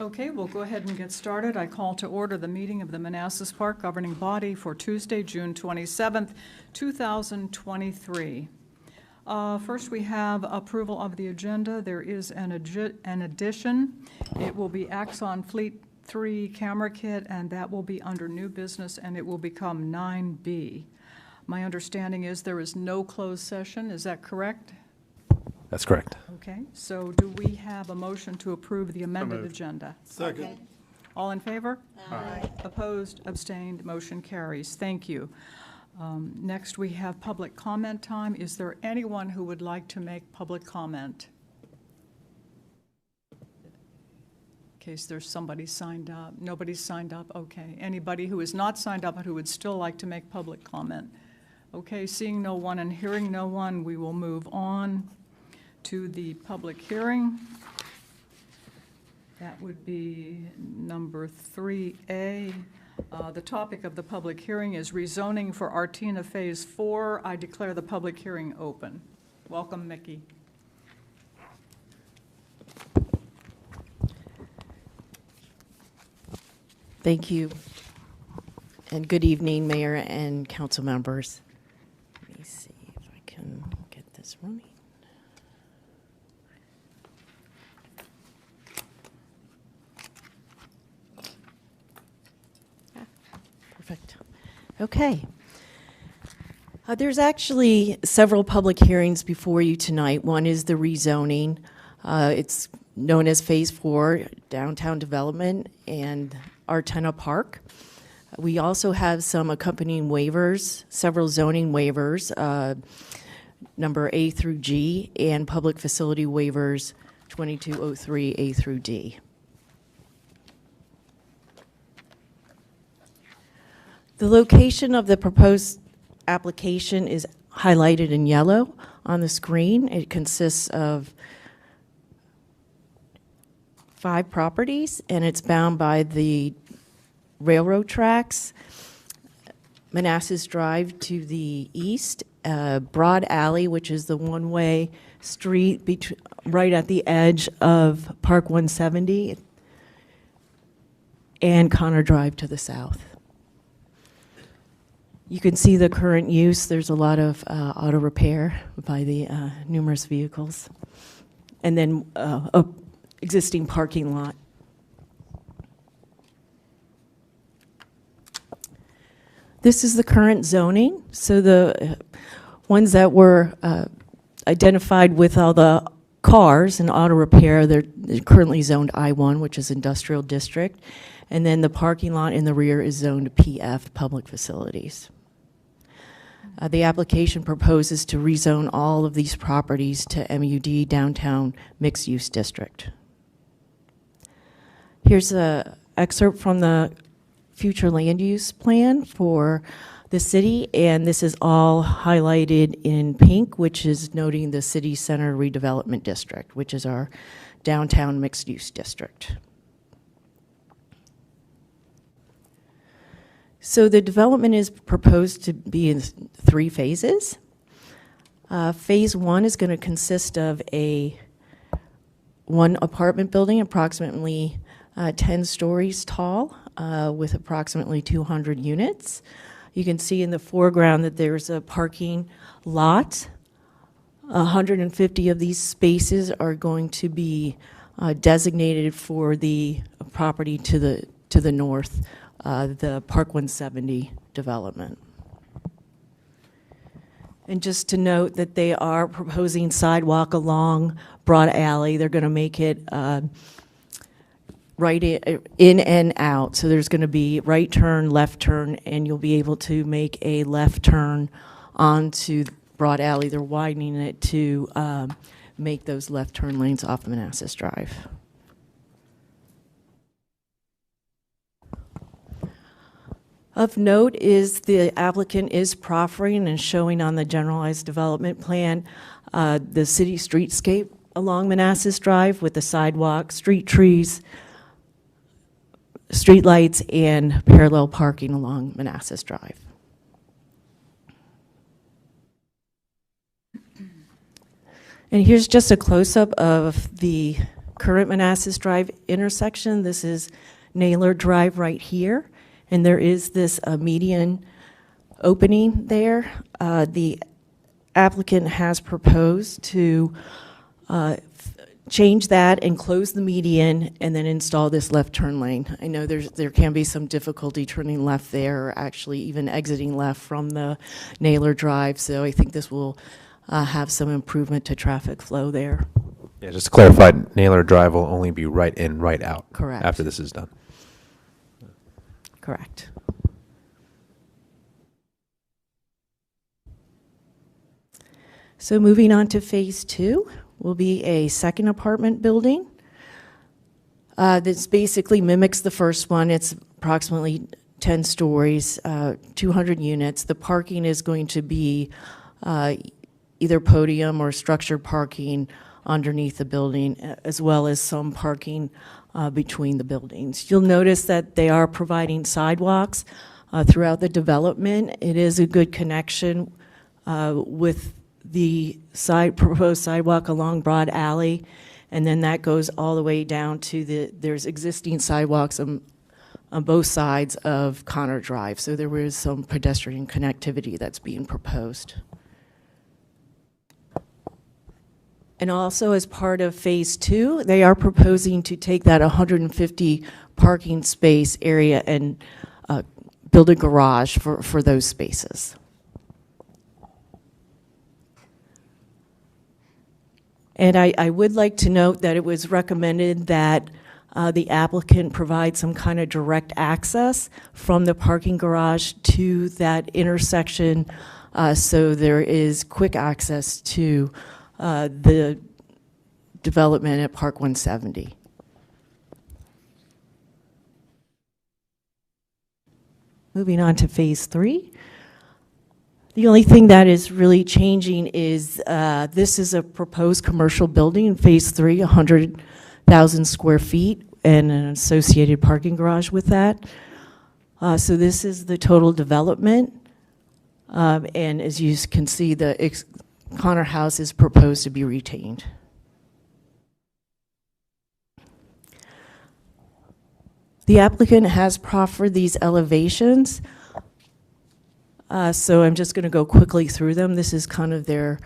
Okay, we'll go ahead and get started. I call to order the meeting of the Manassas Park Governing Body for Tuesday, June 27th, 2023. First, we have approval of the agenda. There is an addition. It will be Axon Fleet 3 camera kit, and that will be under new business, and it will become 9B. My understanding is there is no closed session. Is that correct? That's correct. Okay, so do we have a motion to approve the amended agenda? Second. Okay. All in favor? Aye. Opposed, abstained, motion carries. Thank you. Next, we have public comment time. Is there anyone who would like to make public comment? In case there's somebody signed up. Nobody's signed up? Okay. Anybody who is not signed up but who would still like to make public comment? Okay, seeing no one and hearing no one, we will move on to the public hearing. That would be number 3A. The topic of the public hearing is rezoning for Artina Phase 4. I declare the public hearing open. Welcome, Mickey. Thank you, and good evening, Mayor and council members. Let me see if I can get this running. Perfect. Okay. There's actually several public hearings before you tonight. One is the rezoning. It's known as Phase 4, Downtown Development and Artina Park. We also have some accompanying waivers, several zoning waivers, number A through G, and public facility waivers 2203 A through D. The location of the proposed application is highlighted in yellow on the screen. It consists of 5 properties, and it's bound by the railroad tracks, Manassas Drive to the east, Broad Alley, which is the one-way street right at the edge of Park 170, and Connor Drive to the south. You can see the current use. There's a lot of auto repair by the numerous vehicles. And then a existing parking lot. This is the current zoning. So the ones that were identified with all the cars and auto repair, they're currently zoned I-1, which is industrial district. And then the parking lot in the rear is zoned PF, public facilities. The application proposes to rezone all of these properties to MUD, Downtown Mixed Use District. Here's an excerpt from the future land use plan for the city, and this is all highlighted in pink, which is noting the city center redevelopment district, which is our downtown mixed use district. So the development is proposed to be in 3 phases. Phase 1 is going to consist of one apartment building approximately 10 stories tall with approximately 200 units. You can see in the foreground that there's a parking lot. 150 of these spaces are going to be designated for the property to the north, the Park 170 development. And just to note that they are proposing sidewalk along Broad Alley. They're going to make it right in and out. So there's going to be right turn, left turn, and you'll be able to make a left turn onto Broad Alley. They're widening it to make those left turn lanes off of Manassas Drive. Of note is the applicant is proffering and showing on the generalized development plan the city streetscape along Manassas Drive with the sidewalk, street trees, street lights, and parallel parking along Manassas Drive. And here's just a close-up of the current Manassas Drive intersection. This is Naylor Drive right here, and there is this median opening there. The applicant has proposed to change that and close the median and then install this left turn lane. I know there can be some difficulty turning left there, or actually even exiting left from the Naylor Drive, so I think this will have some improvement to traffic flow there. Yeah, just to clarify, Naylor Drive will only be right in, right out. Correct. After this is done. Correct. So moving on to phase 2 will be a second apartment building. This basically mimics the first one. It's approximately 10 stories, 200 units. The parking is going to be either podium or structured parking underneath the building, as well as some parking between the buildings. You'll notice that they are providing sidewalks throughout the development. It is a good connection with the proposed sidewalk along Broad Alley, and then that goes all the way down to there's existing sidewalks on both sides of Connor Drive, so there is some pedestrian connectivity that's being proposed. And also, as part of phase 2, they are proposing to take that 150 parking space area and build a garage for those spaces. And I would like to note that it was recommended that the applicant provide some kind of direct access from the parking garage to that intersection, so there is quick access to the development at Park 170. Moving on to phase 3. The only thing that is really changing is this is a proposed commercial building in phase 3, 100,000 square feet, and an associated parking garage with that. So this is the total development. And as you can see, the Connor House is proposed to be retained. The applicant has proffered these elevations. So I'm just going to go quickly through them. This is kind of their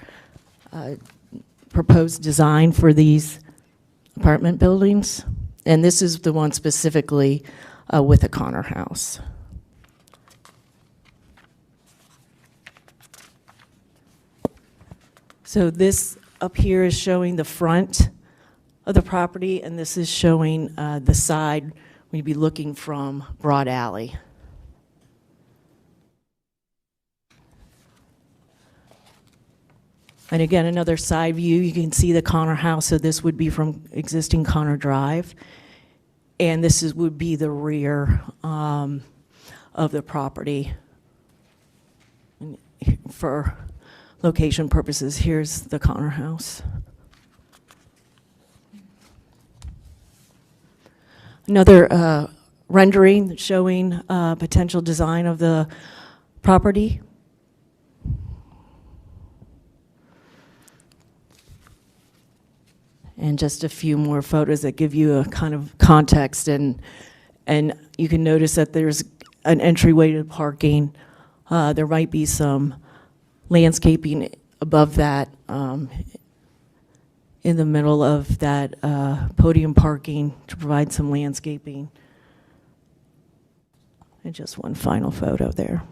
proposed design for these apartment buildings. And this is the one specifically with the Connor House. So this up here is showing the front of the property, and this is showing the side when you'd be looking from Broad Alley. And again, another side view, you can see the Connor House, so this would be from existing Connor Drive. And this would be the rear of the property. And for location purposes, here's the Connor House. Another rendering showing potential design of the property. And just a few more photos that give you a kind of context, and you can notice that there's an entryway to parking. There might be some landscaping above that in the middle of that podium parking to provide some landscaping. And just one final photo there.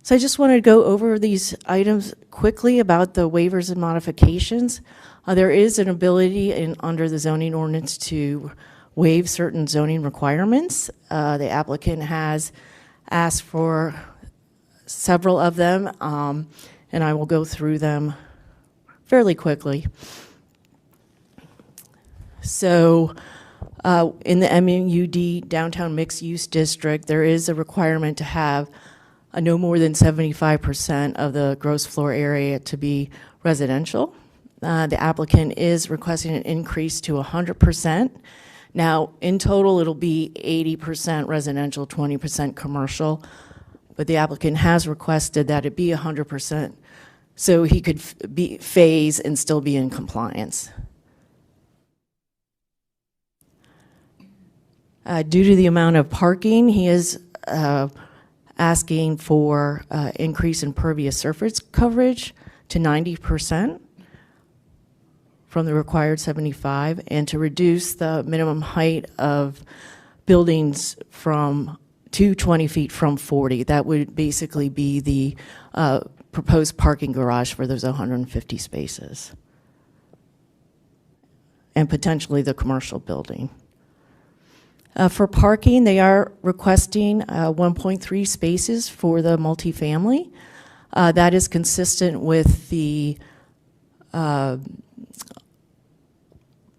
So I just wanted to go over these items quickly about the waivers and modifications. There is an ability under the zoning ordinance to waive certain zoning requirements. The applicant has asked for several of them, and I will go through them fairly quickly. So in the MUD downtown mixed use district, there is a requirement to have no more than 75% of the gross floor area to be residential. The applicant is requesting an increase to 100%. Now, in total, it'll be 80% residential, 20% commercial, but the applicant has requested that it be 100% so he could be phase and still be in compliance. Due to the amount of parking, he is asking for increase in impervious surface coverage to 90% from the required 75, and to reduce the minimum height of buildings to 20 feet from 40. That would basically be the proposed parking garage for those 150 spaces, and potentially the commercial building. For parking, they are requesting 1.3 spaces for the multifamily. That is consistent with the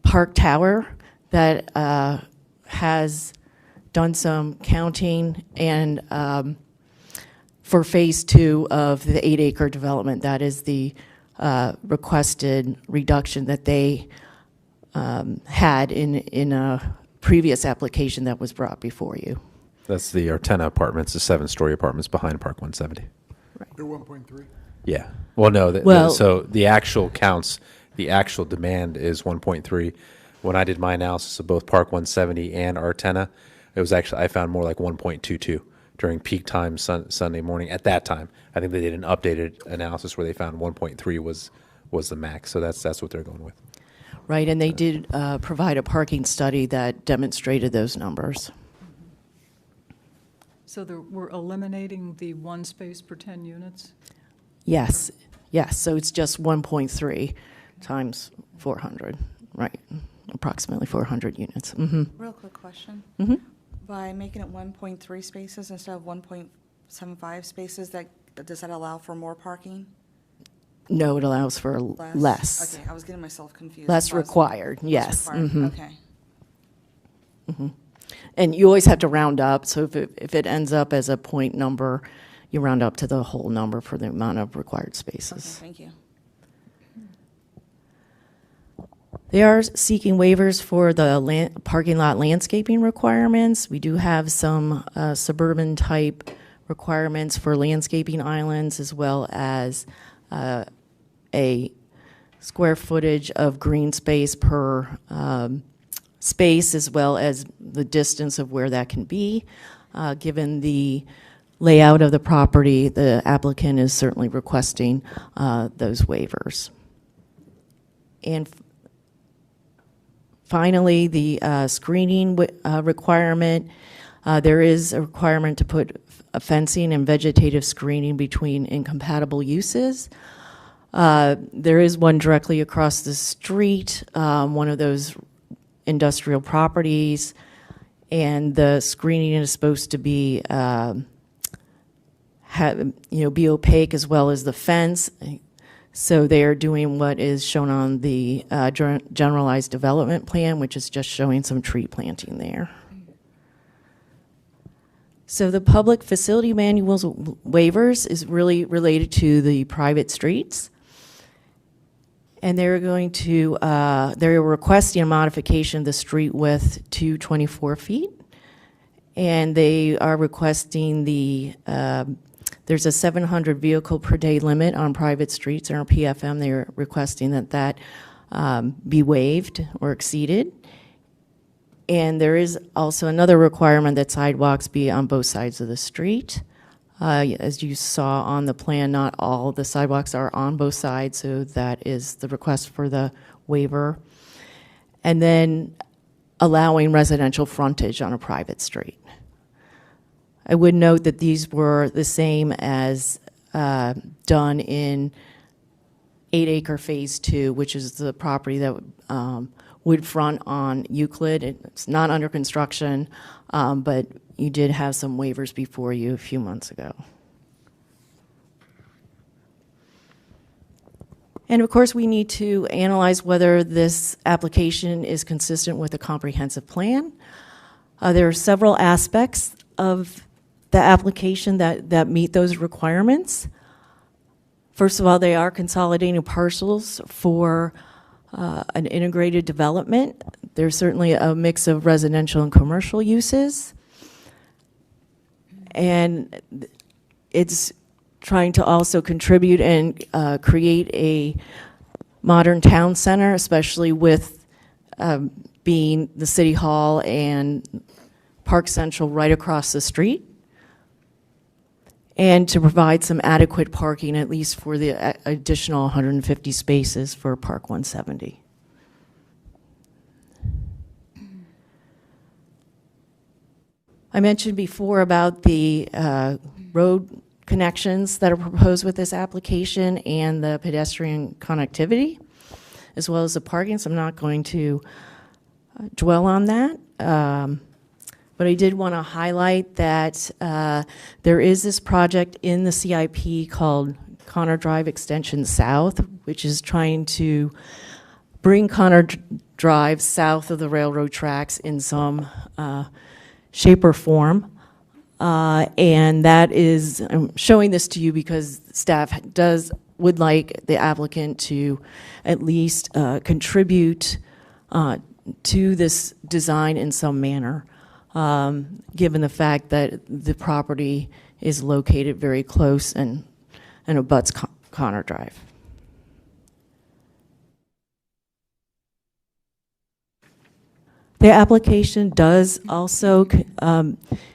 Park Tower that has done some counting, and for phase 2 of the 8-acre development, that is the requested reduction that they had in a previous application that was brought before you. That's the Artena Apartments, the 7-story apartments behind Park 170. They're 1.3. Yeah. Well, no. Well- So the actual counts, the actual demand is 1.3. When I did my analysis of both Park 170 and Artena, it was actually, I found more like 1.22 during peak time Sunday morning. At that time, I think they did an updated analysis where they found 1.3 was the max. So that's what they're going with. Right, and they did provide a parking study that demonstrated those numbers. So we're eliminating the 1 space per 10 units? Yes, yes, so it's just 1.3 times 400, right, approximately 400 units. Real quick question. Mhm. By making it 1.3 spaces instead of 1.75 spaces, does that allow for more parking? No, it allows for less. Okay, I was getting myself confused. Less required, yes. Less required. Okay. And you always have to round up, so if it ends up as a point number, you round up to the whole number for the amount of required Okay, spaces. thank you. They are seeking waivers for the parking lot landscaping requirements. We do have some suburban type requirements for landscaping islands, as well as a square footage of green space per space, as well as the distance of where that can be. Given the layout of the property, the applicant is certainly requesting those waivers. And finally, the screening requirement. There is a requirement to put a fencing and vegetative screening between incompatible uses. There is one directly across the street, one of those industrial properties, and the screening is supposed to be, be opaque as well as the fence. So they are doing what is shown on the generalized development plan, which is just showing some tree planting there. So the public facility manuals waivers is really related to the private streets. And they're requesting a modification of the street width to 24 feet. And they are requesting there's a 700 vehicle per day limit on private streets in our PFM. They're requesting that be waived or exceeded. And there is also another requirement that sidewalks be on both sides of the street. As you saw on the plan, not all the sidewalks are on both sides, so that is the request for the waiver. And then allowing residential frontage on a private street. I would note that these were the same as done in 8-acre Phase 2, which is the property that would front on Euclid. It's not under construction, but you did have some waivers before you a few months ago. And of course, we need to analyze whether this application is consistent with a comprehensive plan. There are several aspects of the application that meet those requirements. First of all, they are consolidating parcels for an integrated development. There's certainly a mix of residential and commercial uses. And it's trying to also contribute and create a modern town center, especially with being the City Hall and Park Central right across the street, and to provide some adequate parking, at least for the additional 150 spaces for Park 170. I mentioned before about the road connections that are proposed with this application and the pedestrian connectivity, as well as the parking, so I'm not going to dwell on that. But I did want to highlight that there is this project in the CIP called Connor Drive Extension South, which is trying to bring Connor Drive south of the railroad tracks in some shape or form. And that is, I'm showing this to you because staff would like the applicant to at least contribute to this design in some manner, given the fact that the property is located very close and abuts Connor Drive. The application does also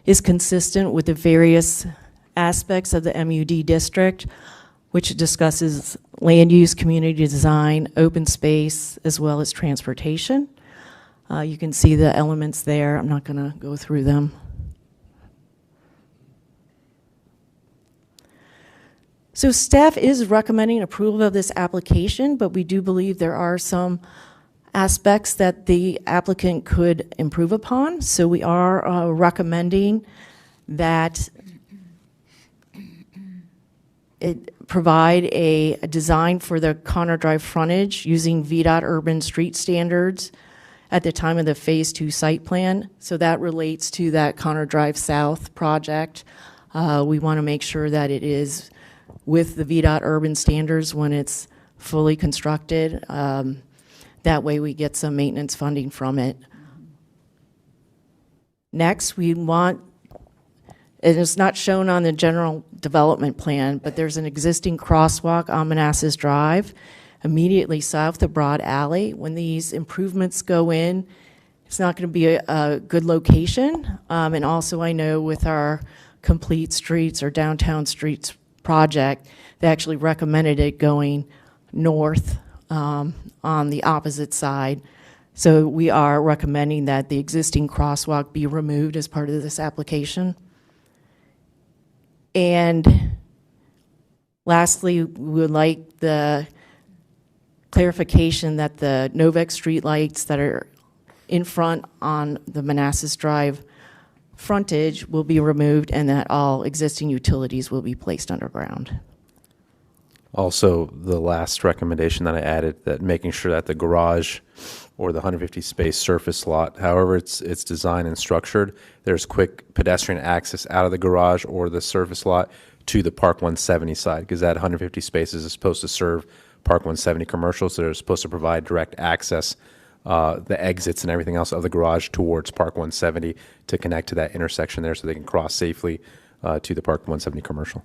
is consistent with the various aspects of the MUD district, which discusses land use, community design, open space, as well as transportation. You can see the elements there. I'm not going to go through them. So staff is recommending approval of this application, but we do believe there are some aspects that the applicant could improve upon. So we are recommending that it provide a design for the Connor Drive frontage using VDOT urban street standards at the time of the Phase 2 site plan. So that relates to that Connor Drive South project. We want to make sure that it is with the VDOT urban standards when it's fully constructed. That way we get some maintenance funding from it. Next, we want, and it's not shown on the general development plan, but there's an existing crosswalk on Manassas Drive immediately south of Broad Alley. When these improvements go in, it's not going to be a good location. And also I know with our Complete Streets or Downtown Streets project, they actually recommended it going north on the opposite side. So we are recommending that the existing crosswalk be removed as part of this application. And lastly, we would like the clarification that the Novex street lights that are in front on the Manassas Drive frontage will be removed and that all existing utilities will be placed underground. Also, the last recommendation that I added, that making sure that the garage or the 150 space surface lot, however it's designed and structured, there's quick pedestrian access out of the garage or the surface lot to the Park 170 side, because that 150 spaces is supposed to serve Park 170 commercial, so they're supposed to provide direct access, the exits and everything else of the garage towards Park 170 to connect to that intersection there so they can cross safely to the Park 170 commercial.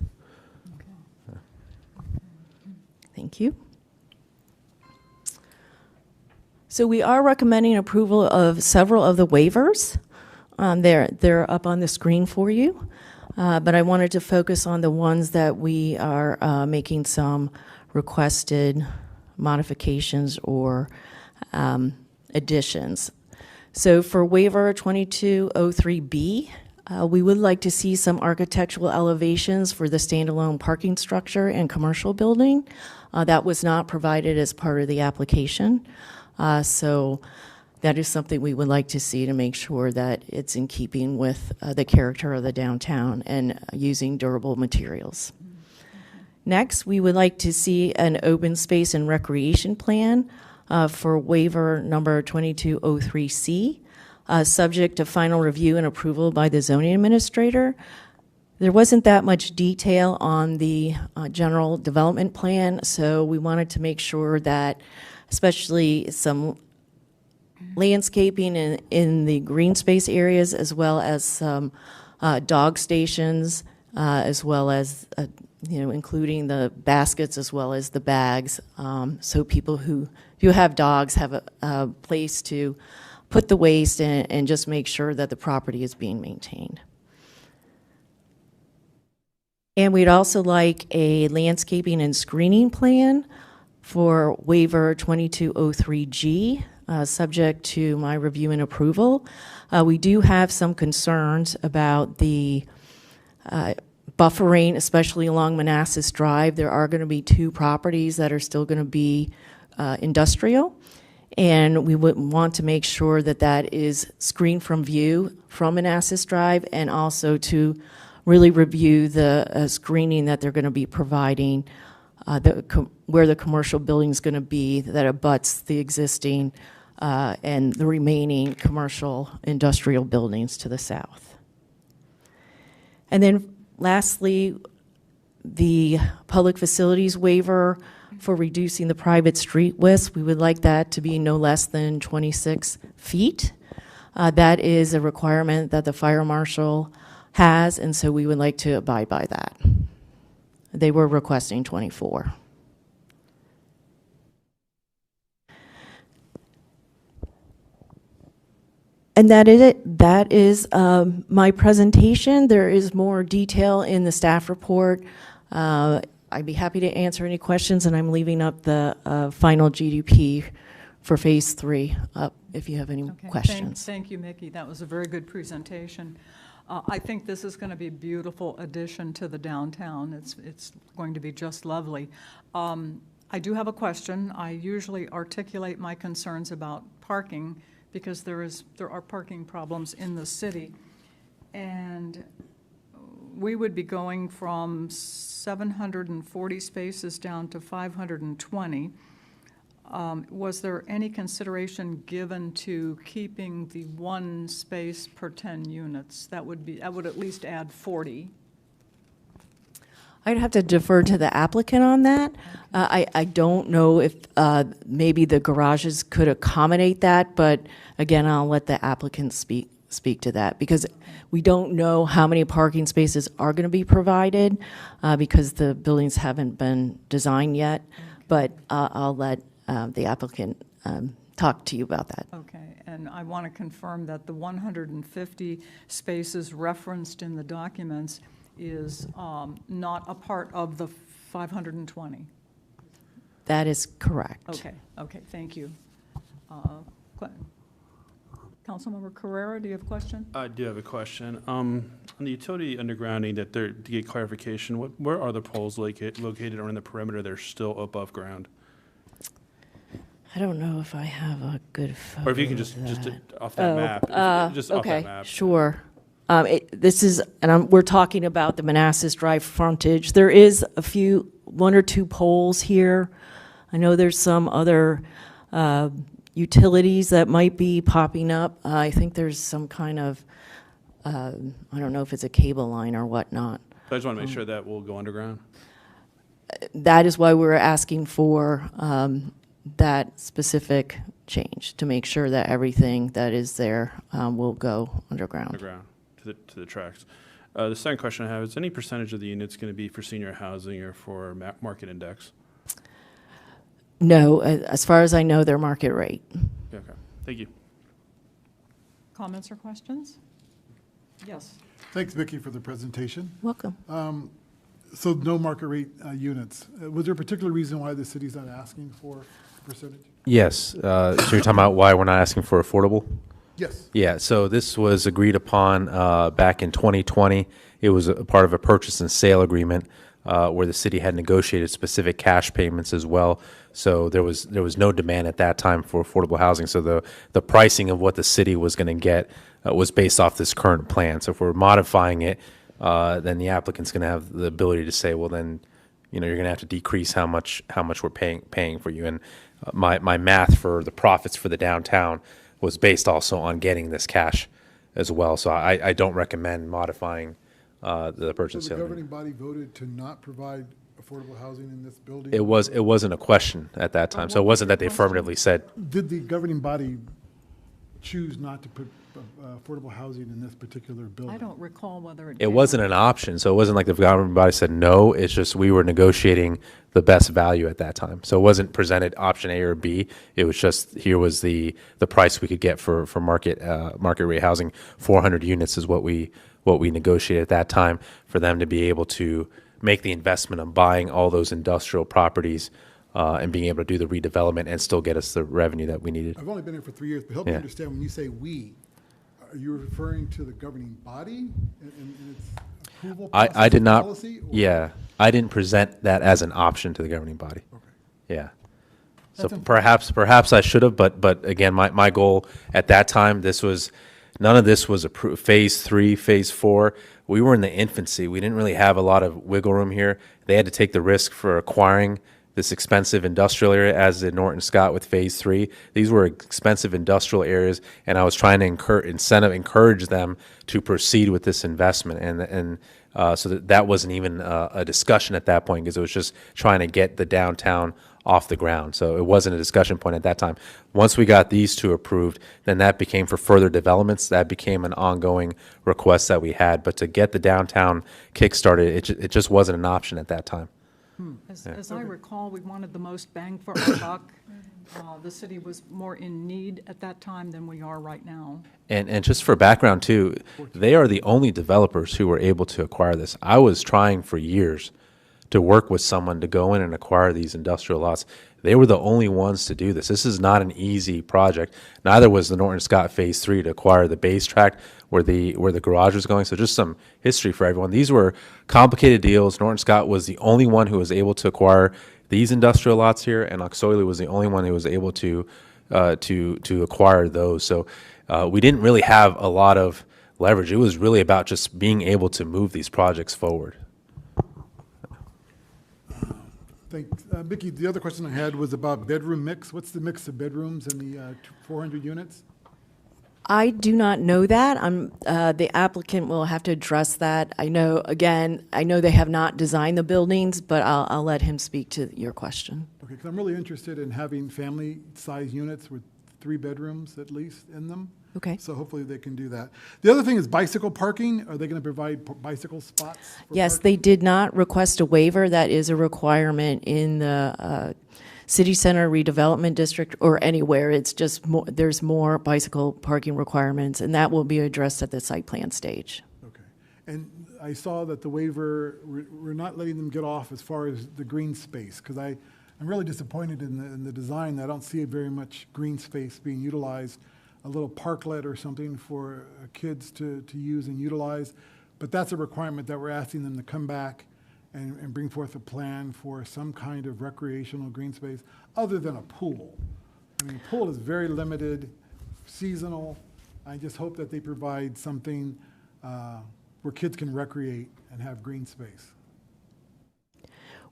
Thank you. So we are recommending approval of several of the waivers. They're up on the screen for you, but I wanted to focus on the ones that we are making some requested modifications or additions. So for waiver 2203B, we would like to see some architectural elevations for the standalone parking structure and commercial building. That was not provided as part of the application. So that is something we would like to see to make sure that it's in keeping with the character of the downtown and using durable materials. Next, we would like to see an open space and recreation plan for waiver number 2203C, subject to final review and approval by the zoning administrator. There wasn't that much detail on the general development plan, so we wanted to make sure that, especially some landscaping in the green space areas, as well as some dog stations as well as, including the baskets as well as the bags. So people who have dogs have a place to put the waste and just make sure that the property is being maintained. And we'd also like a landscaping and screening plan for waiver 2203G, subject to my review and approval. We do have some concerns about the buffering, especially along Manassas Drive. There are going to be 2 properties that are still going to be industrial, and we would want to make sure that that is screened from view from Manassas Drive, and also to really review the screening that they're going to be providing where the commercial building is going to be that abuts the existing and the remaining commercial industrial buildings to the south. And then lastly, the public facilities waiver for reducing the private street width, we would like that to be no less than 26 feet. That is a requirement that the fire marshal has, and so we would like to abide by that. They were requesting 24. And that is it. That is my presentation. There is more detail in the staff report. I'd be happy to answer any questions, and I'm leaving up the final GDP for Phase 3 up if you have any Okay, questions. Thank you, Mickey. That was a very good presentation. I think this is going to be a beautiful addition to the downtown. It's going to be just lovely. I do have a question. I usually articulate my concerns about parking because there are parking problems in the city. And we would be going from 740 spaces down to 520. Was there any consideration given to keeping the 1 space per 10 units? That would at least add 40. I'd have to defer to the applicant on that. I don't know if maybe the garages could accommodate that, but again, I'll let the applicant speak to that, because we don't know how many parking spaces are going to be provided because the buildings haven't been designed yet, but I'll let the applicant talk to you about that. Okay, and I want to confirm that the 150 spaces referenced in the documents is not a part of the 520. That is correct. Okay, thank you. Councilmember Carrera, do you have a question? I do have a question. On the utility undergrounding, to get clarification, where are the poles located around the perimeter that are still above ground? I don't know if I have a good photo. Or if you can just off that map. Just off that map. Sure. We're talking about the Manassas Drive frontage. There is 1 or 2 poles here. I know there's some other utilities that might be popping up. I think there's some kind of, I don't know if it's a cable line or whatnot. I just want to make sure that will go underground. That is why we're asking for that specific change, to make sure that everything that is there will go underground. Underground to the tracks. The second question I have is, any percentage of the units going to be for senior housing or for market index? No, as far as I know, they're market rate. Okay, thank you. Comments or questions? Yes. Thanks, Vicki, for the presentation. Welcome. So no market rate units. Was there a particular reason why the city's not asking for a percentage? Yes. So you're talking about why we're not asking for affordable? Yes. Yeah, so this was agreed upon back in 2020. It was a part of a purchase and sale agreement where the city had negotiated specific cash payments as well. So there was no demand at that time for affordable housing. So the pricing of what the city was going to get was based off this current plan. So if we're modifying it, then the applicant's going to have the ability to say, well, then you're going to have to decrease how much we're paying for you. And my math for the profits for the downtown was based also on getting this cash as well. So I don't recommend modifying the purchase So sale. the governing body voted to not provide affordable housing in this building? It wasn't a question at that time. So it wasn't that they affirmatively said, Did the governing body choose not to put affordable housing in this particular building? I don't recall whether it. It wasn't an option, so it wasn't like the government body said no. It's just we were negotiating the best value at that time. So it wasn't presented option A or B. It was just here was the price we could get for market rate housing. 400 units is what we negotiated at that time for them to be able to make the investment of buying all those industrial properties and being able to do the redevelopment and still get us the revenue that we needed. I've only been here for 3 years, but help me Yeah. understand, when you say "we," are you referring to the governing body and its approval process? I did not. Policy, or- Yeah, I didn't present that as an option to the governing body. Okay. Yeah. So That's unfortunate. perhaps I should have, but again, my goal at that time, none of this was approved. Phase 3, phase 4, we were in the infancy. We didn't really have a lot of wiggle room here. They had to take the risk for acquiring this expensive industrial area, as did Norton Scott with phase 3. These were expensive industrial areas, and I was trying to encourage them to proceed with this investment. And so that wasn't even a discussion at that point, because it was just trying to get the downtown off the ground. So it wasn't a discussion point at that time. Once we got these two approved, then that became for further developments. That became an ongoing request that we had. But to get the downtown kick-started, it just wasn't an option at that time. As I recall, we wanted the most bang for our buck. The city was more in need at that time than we are right now. And just for background too, they are the only developers who were able to acquire this. I was trying for years to work with someone to go in and acquire these industrial lots. They were the only ones to do this. This is not an easy project. Neither was the Norton Scott Phase 3 to acquire the base tract where the garage was going. So just some history for everyone. These were complicated deals. Norton Scott was the only one who was able to acquire these industrial lots here, and Oxoili was the only one who was able to acquire those. So we didn't really have a lot of leverage. It was really about just being able to move these projects forward. Thanks. Mickey, the other question I had was about bedroom mix. What's the mix of bedrooms in the 400 units? I do not know that. The applicant will have to address that. I know they have not designed the buildings, but I'll let him speak to your question. Okay, because I'm really interested in having family-size units with 3 bedrooms at least in them. Okay. So hopefully they can do that. The other thing is bicycle parking. Are they going to provide bicycle spots? For Yes, parking? they did not request a waiver. That is a requirement in the city center redevelopment district or anywhere. It's just there's more bicycle parking requirements, and that will be addressed at the site plan stage. Okay. And I saw that the waiver, we're not letting them get off as far as the green space, because I'm really disappointed in the design. I don't see very much green space being utilized, a little parklet or something for kids to use and utilize. But that's a requirement that we're asking them to come back and bring forth a plan for some kind of recreational green space other than a pool. I mean, a pool is very limited, seasonal. I just hope that they provide something where kids can recreate and have green space.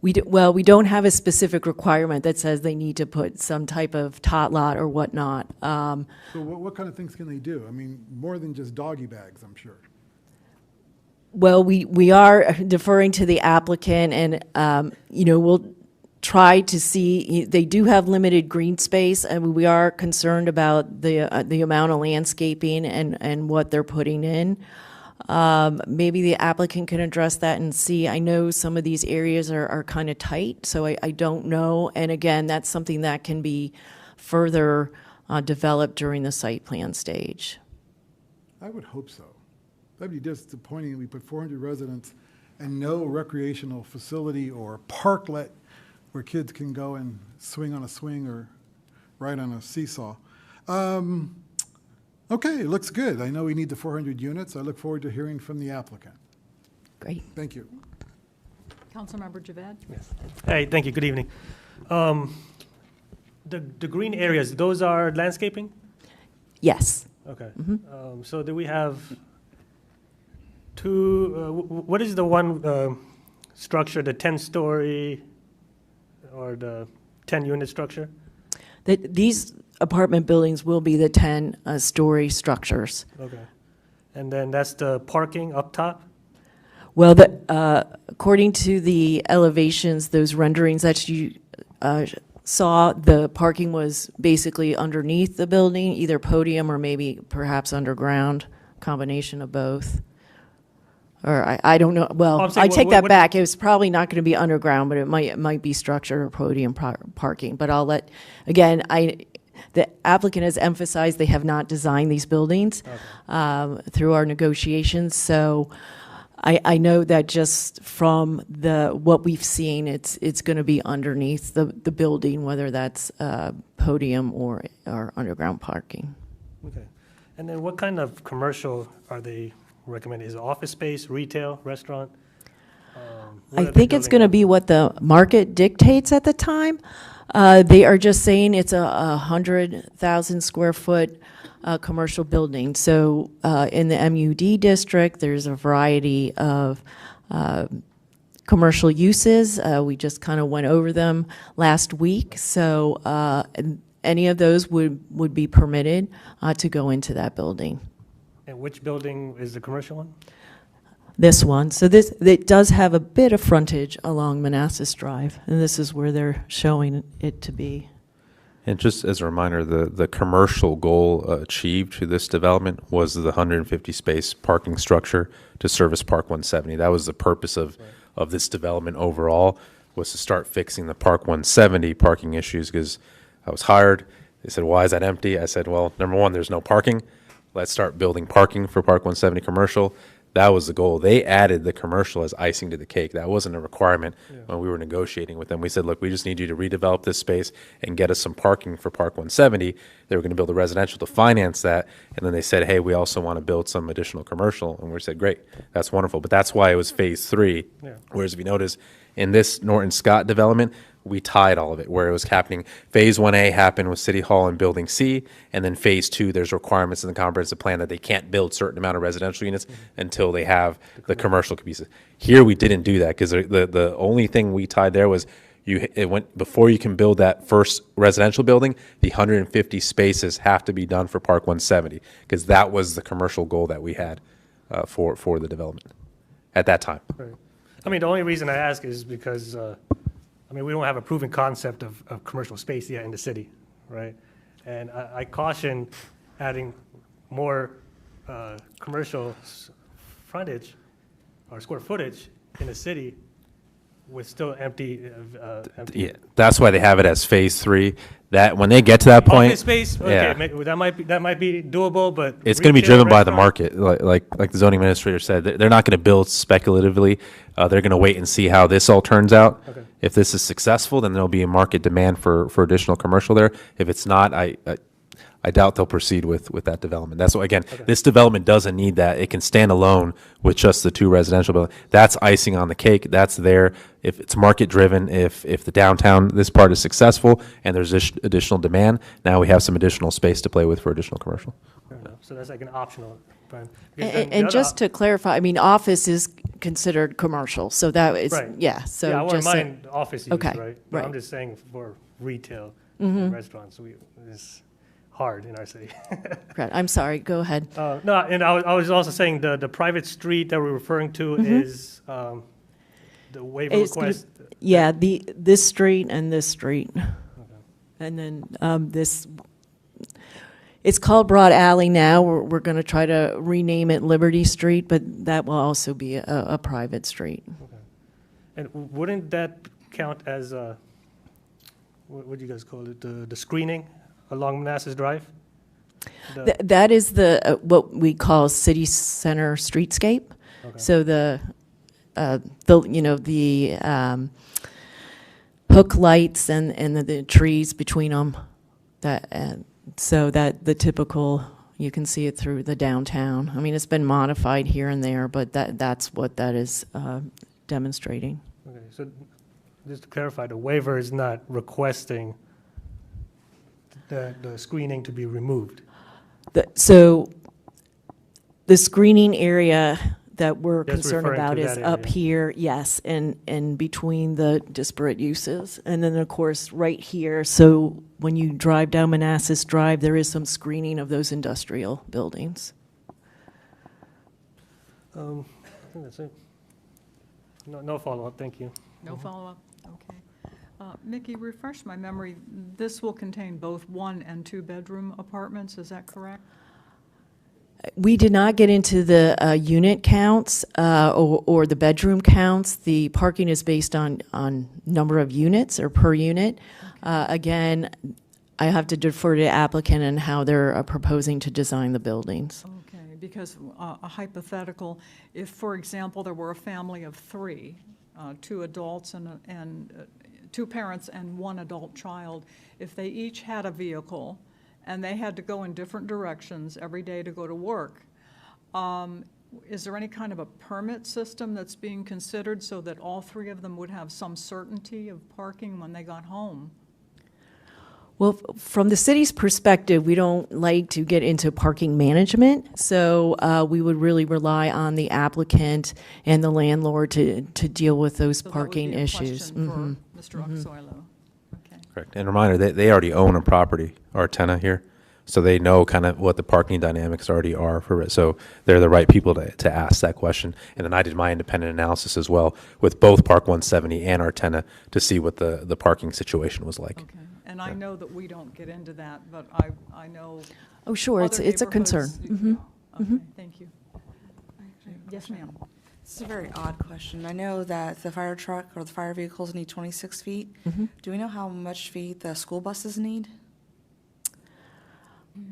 We don't have a specific requirement that says they need to put some type of tot lot or whatnot. So what kind of things can they do? I mean, more than just doggy bags, I'm sure. Well, we are deferring to the applicant, and we'll try to see. They do have limited green space, and we are concerned about the amount of landscaping and what they're putting in. Maybe the applicant can address that and see. I know some of these areas are kind of tight, so I don't know. And again, that's something that can be further developed during the site plan stage. I would hope so. That'd be disappointing. We put 400 residents and no recreational facility or parklet where kids can go and swing on a swing or ride on a seesaw. Okay, it looks good. I know we need the 400 units. I look forward to hearing from the applicant. Great. Thank you. Councilmember Javed? Hey, thank you. Good evening. The green areas, those are landscaping? Yes. Okay. So do we have two, what is the one structure, the 10-story or the 10-unit structure? These apartment buildings will be the 10-story structures. Okay. And then that's the parking up top? Well, according to the elevations, those renderings that you saw, the parking was basically underneath the building, either podium or maybe perhaps underground, combination of both. Or I don't know, well, I'm saying I take what- that what- back. It was probably not going to be underground, but it might be structured or podium parking. But I'll let, again, the applicant has emphasized they have not designed these buildings through our negotiations. So I know that just from what we've seen, it's going to be underneath the building, whether that's podium or underground parking. Okay. And then what kind of commercial are they recommending? Is it office space, retail, restaurant? What I are they think it's building going to up? be what the market dictates at the time. They are just saying it's a 100,000 square foot commercial building. So in the MUD district, there's a variety of commercial uses. We just kind of went over them last week. So any of those would be permitted to go into that building. And which building is the commercial one? This one. So it does have a bit of frontage along Manassas Drive, and this is where they're showing it to be. And just as a reminder, the commercial goal achieved through this development was the 150 space parking structure to service Park 170. That was the purpose of this development overall, was to start fixing the Park 170 parking issues, because I was hired. They said, why is that empty? I said, well, number one, there's no parking. Let's start building parking for Park 170 commercial. That was the goal. They added the commercial as icing to the cake. That wasn't a requirement when we were negotiating with them. We said, look, we just need you to redevelop this space and get us some parking for Park 170. They were going to build a residential to finance that. And then they said, hey, we also want to build some additional commercial. And we said, great, that's wonderful. But that's why it was phase 3. Yeah. Whereas if you notice, in this Norton Scott development, we tied all of it, where it was happening. Phase 1A happened with City Hall and Building C, and then Phase 2, there's requirements in the comprehensive plan that they can't build certain amount of residential units until they have the commercial pieces. Here, we didn't do that, because the only thing we tied there was it went before you can build that first residential building, the 150 spaces have to be done for Park 170, because that was the commercial goal that we had for the development at that time. Right. I mean, the only reason I ask is because, we don't have a proven concept of commercial space yet in the city, right? And I caution adding more commercial frontage or square footage in the city with still empty. Yeah, that's why they have it as phase 3. That when they get to that point, Office space, okay, yeah. that might be doable, but It's going to be retail, driven by the restaurant- market, like the zoning administrator said. They're not going to build speculatively. They're going to wait and see how this all turns out. Okay. If this is successful, then there'll be a market demand for additional commercial there. If it's not, I doubt they'll proceed with that development. That's why, again, this development doesn't need that. It can stand alone with just the 2 residential buildings. That's icing on the cake. That's there. If it's market driven, if the downtown, this part is successful and there's additional demand, now we have some additional space to play with for additional commercial. Fair enough. So that's like an optional, plan. Because then the And other just to clarify, office is considered commercial, so that is, Right. yeah, so yeah, I wouldn't just. so- mind office use, Okay, right? But I'm right. just saying for retail and restaurants, it's hard in our city. Correct. I'm sorry, go ahead. No, and I was also saying the private street that we're referring to is the waiver It's gonna- request. Yeah, this street and this street. And then this, it's called Broad Alley now. We're going to try to rename it Liberty Street, but that will also be a private street. And wouldn't that count as, what do you guys call it, the screening along Manassas Drive? That is what we call city center streetscape. Okay. So the hook lights and the trees between them, so that the typical, you can see it through the downtown. It's been modified here and there, but that's what that is demonstrating. Okay, so just to clarify, the waiver is not requesting the screening to be removed. So the screening area that we're That's concerned referring about to is that up area. here, yes, and between the disparate uses. And then, of course, right here, so when you drive down Manassas Drive, there is some screening of those industrial buildings. I think that's it. No follow-up, thank you. No follow-up? Okay. Mickey, refresh my memory, this will contain both 1 and 2 bedroom apartments, is that correct? We did not get into the unit counts or the bedroom counts. The parking is based on number of units or per unit. Again, I have to defer to the applicant and how they're proposing to design the buildings. Okay, because a hypothetical, if, for example, there were a family of 3, 2 adults and 2 parents and 1 adult child, if they each had a vehicle and they had to go in different directions every day to go to work, is there any kind of a permit system that's being considered so that all 3 of them would have some certainty of parking when they got home? Well, from the city's perspective, we don't like to get into parking management, so we would really rely on the applicant and the landlord to deal with those So parking issues. That would be a question for Mr. Oxoilo. Okay. Correct. And reminder, they already own a property, our tenant here, so they know kind of what the parking dynamics already are for it. So they're the right people to ask that question. And then I did my independent analysis as well with both Park 170 and our tenant to see what the parking situation was like. Okay, and I know that we don't get into that, but I know. Oh, sure, it's other a concern. neighborhoods- Okay, thank you. Yes, ma'am. This is a very odd question. I know that the fire truck or the fire vehicles need 26 feet. Do we know how much feet the school buses need?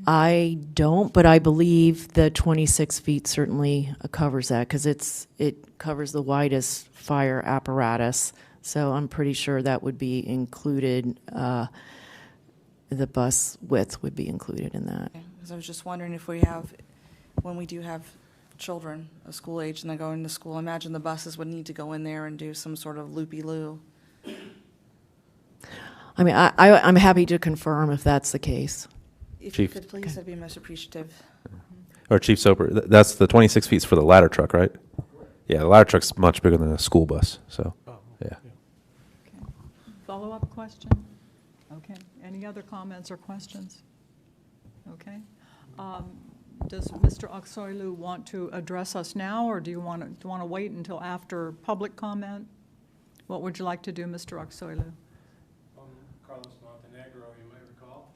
I don't, but I believe the 26 feet certainly covers that because it covers the widest fire apparatus. So I'm pretty sure that would be included. The bus width would be included in that. Because I was just wondering if when we do have children of school age and they're going to school, I imagine the buses would need to go in there and do some sort of loopy-loo. I mean, I'm happy to confirm if that's the case. If you Chief. could, please, I'd be most appreciative. Or Chief Soper, that's the 26 feet for the ladder truck, right? Yeah, the ladder truck's much bigger than a school bus, so, yeah. Okay. Follow-up question? Okay, any other comments or questions? Okay. Does Mr. Oxoilo want to address us now, or do you want to wait until after public comment? What would you like to do, Mr. Oxoilo? Carlos Montenegro, you might recall.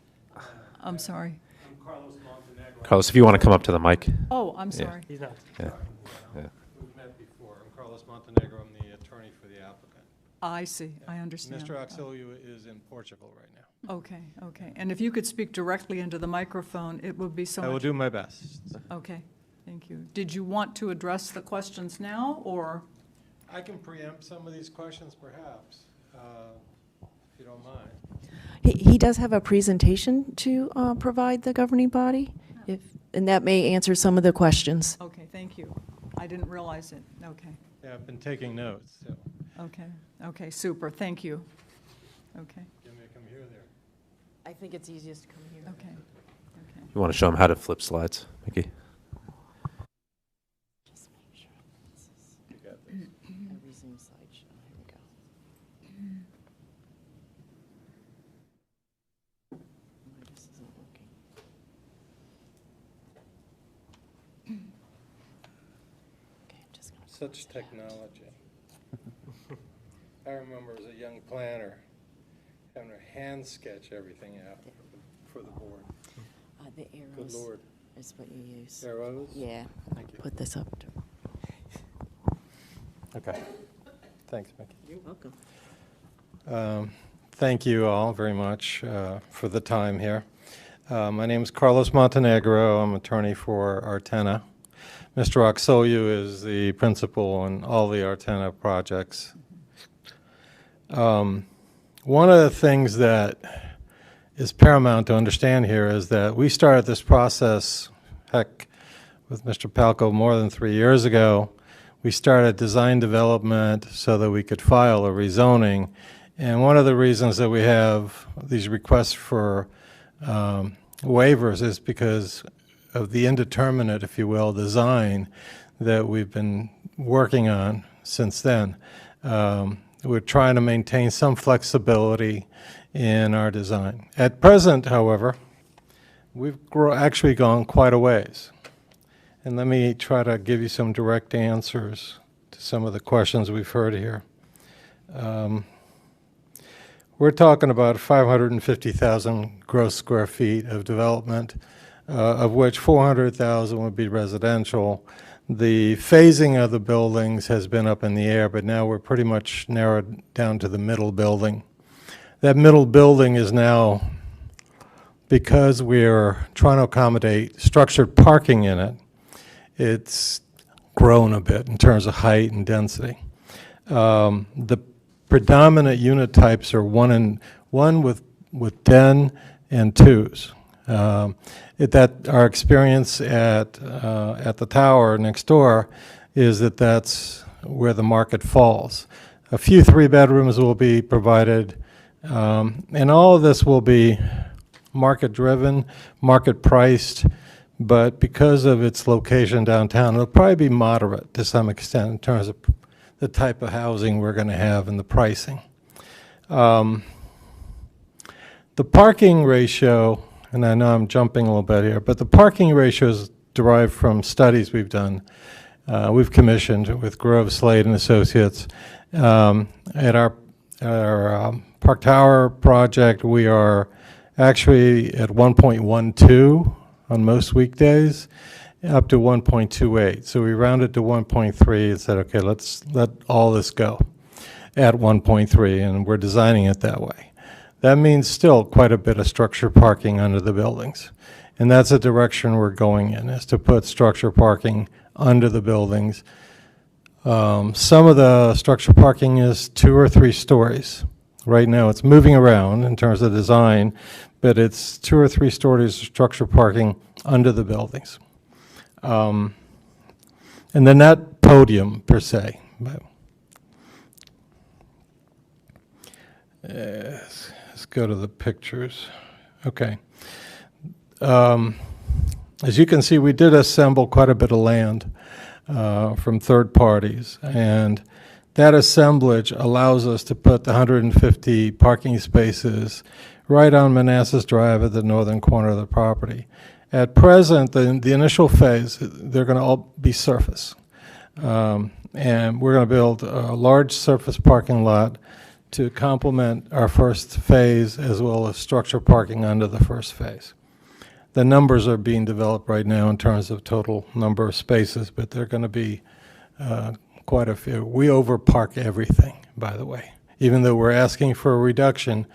I'm sorry. I'm Carlos Montenegro. Carlos, if you want to come up to the mic. Oh, I'm Yeah. sorry. He's not. Yeah. Yeah. We've met before. I'm Carlos Montenegro. I'm the attorney for the applicant. I see, I understand. Mr. Oxoilo is in Portugal right now. Okay, okay. And if you could speak directly into the microphone, it would be so much. I will do my best. Okay, thank you. Did you want to address the questions now, or? I can preempt some of these questions perhaps, if you don't mind. He does have a presentation to provide the governing body, and that may answer some of the questions. Okay, thank you. I didn't realize it. Okay, Yeah, I've been taking notes, so okay, okay, super, thank you. Okay, you may come here or there. I think it's easiest to come here. okay, okay. You want to show them how to flip slides, Mickey? Just make sure this is You got this. a resume slideshow. Here we go. Why this isn't working. Okay, I'm just gonna. Such technology. I remember as a young planner having to hand sketch everything out for the board. The Good arrows Lord. is what you use. Arrows? Yeah, Thank you. put this up. Okay. Thanks, Mickey. You're welcome. Thank you all very much for the time here. My name is Carlos Montenegro. I'm attorney for Artena. Mr. Oxoyu is the principal on all the Artena projects. One of the things that is paramount to understand here is that we started this process, heck, with Mr. Palco more than 3 years ago. We started design development so that we could file a rezoning. And one of the reasons that we have these requests for waivers is because of the indeterminate, if you will, design that we've been working on since then. We're trying to maintain some flexibility in our design. At present, however, we've actually gone quite a ways. And let me try to give you some direct answers to some of the questions we've heard here. we're talking about 550,000 gross square feet of development, of which 400,000 would be residential. The phasing of the buildings has been up in the air, but now we're pretty much narrowed down to the middle building. That middle building is now, because we're trying to accommodate structured parking in it, it's grown a bit in terms of height and density. The predominant unit types are one with den and twos. That our experience at the tower next door is that that's where the market falls. A few 3-bedrooms will be provided, and all of this will be market-driven, market-priced, but because of its location downtown, it'll probably be moderate to some extent in terms of the type of housing we're going to have and the pricing. The parking ratio, and I know I'm jumping a little bit here, but the parking ratio is derived from studies we've done. We've commissioned with Grove, Slade, and Associates. At our Park Tower project, we are actually at 1.12 on most weekdays, up to 1.28. So we rounded to 1.3 and said, okay, let's let all this go at 1.3, and we're designing it that way. That means still quite a bit of structure parking under the buildings. And that's the direction we're going in, is to put structure parking under the buildings. Some of the structure parking is 2 or 3 stories. Right now it's moving around in terms of design, but it's 2 or 3 stories of structure parking under the buildings. And then not podium per se. But, let's go to the pictures. Okay. As you can see, we did assemble quite a bit of land from third parties, and that assemblage allows us to put the 150 parking spaces right on Manassas Drive at the northern corner of the property. At present, the initial phase, they're going to all be surface. And we're going to build a large surface parking lot to complement our first phase, as well as structure parking under the first phase. The numbers are being developed right now in terms of total number of spaces, but they're going to be quite a few. We overpark everything, by the way. Even though we're asking for a reduction,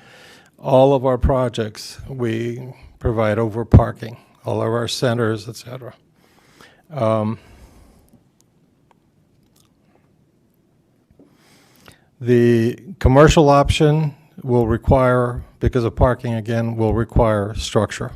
all of our projects, we provide overparking, all of our centers, et cetera. The commercial option will require, because of parking again, will require structure.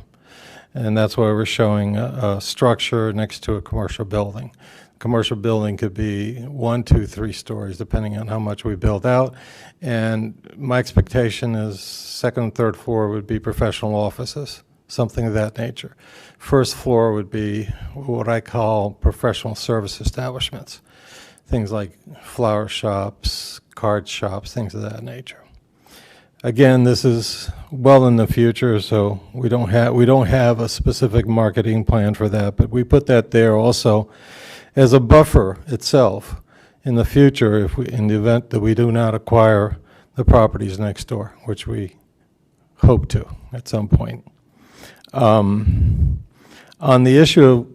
And that's why we're showing a structure next to a commercial building. Commercial building could be 1, 2, 3 stories, depending on how much we build out. And my expectation is second and third floor would be professional offices, something of that nature. First floor would be what I call professional service establishments, things like flower shops, card shops, things of that nature. Again, this is well in the future, so we don't have a specific marketing plan for that, but we put that there also as a buffer itself in the future, in the event that we do not acquire the properties next door, which we hope to at some point. On the issue of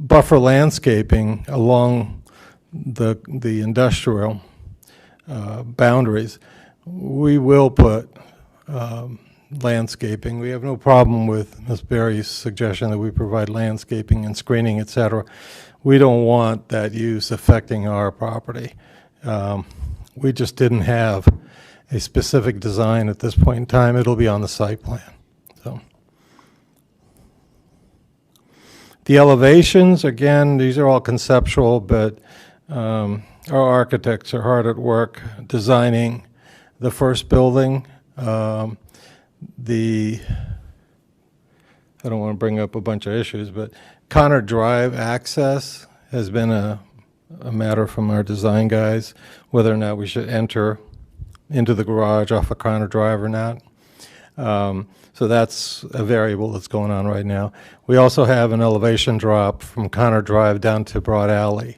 buffer landscaping along the industrial boundaries, we will put landscaping. We have no problem with Ms. Berry's suggestion that we provide landscaping and screening, et cetera. We don't want that use affecting our property. We just didn't have a specific design at this point in time. It'll be on the site plan. So, the elevations, again, these are all conceptual, but our architects are hard at work designing the first building. I don't want to bring up a bunch of issues, but Connor Drive access has been a matter from our design guys, whether or not we should enter into the garage off of Connor Drive or not. So that's a variable that's going on right now. We also have an elevation drop from Connor Drive down to Broad Alley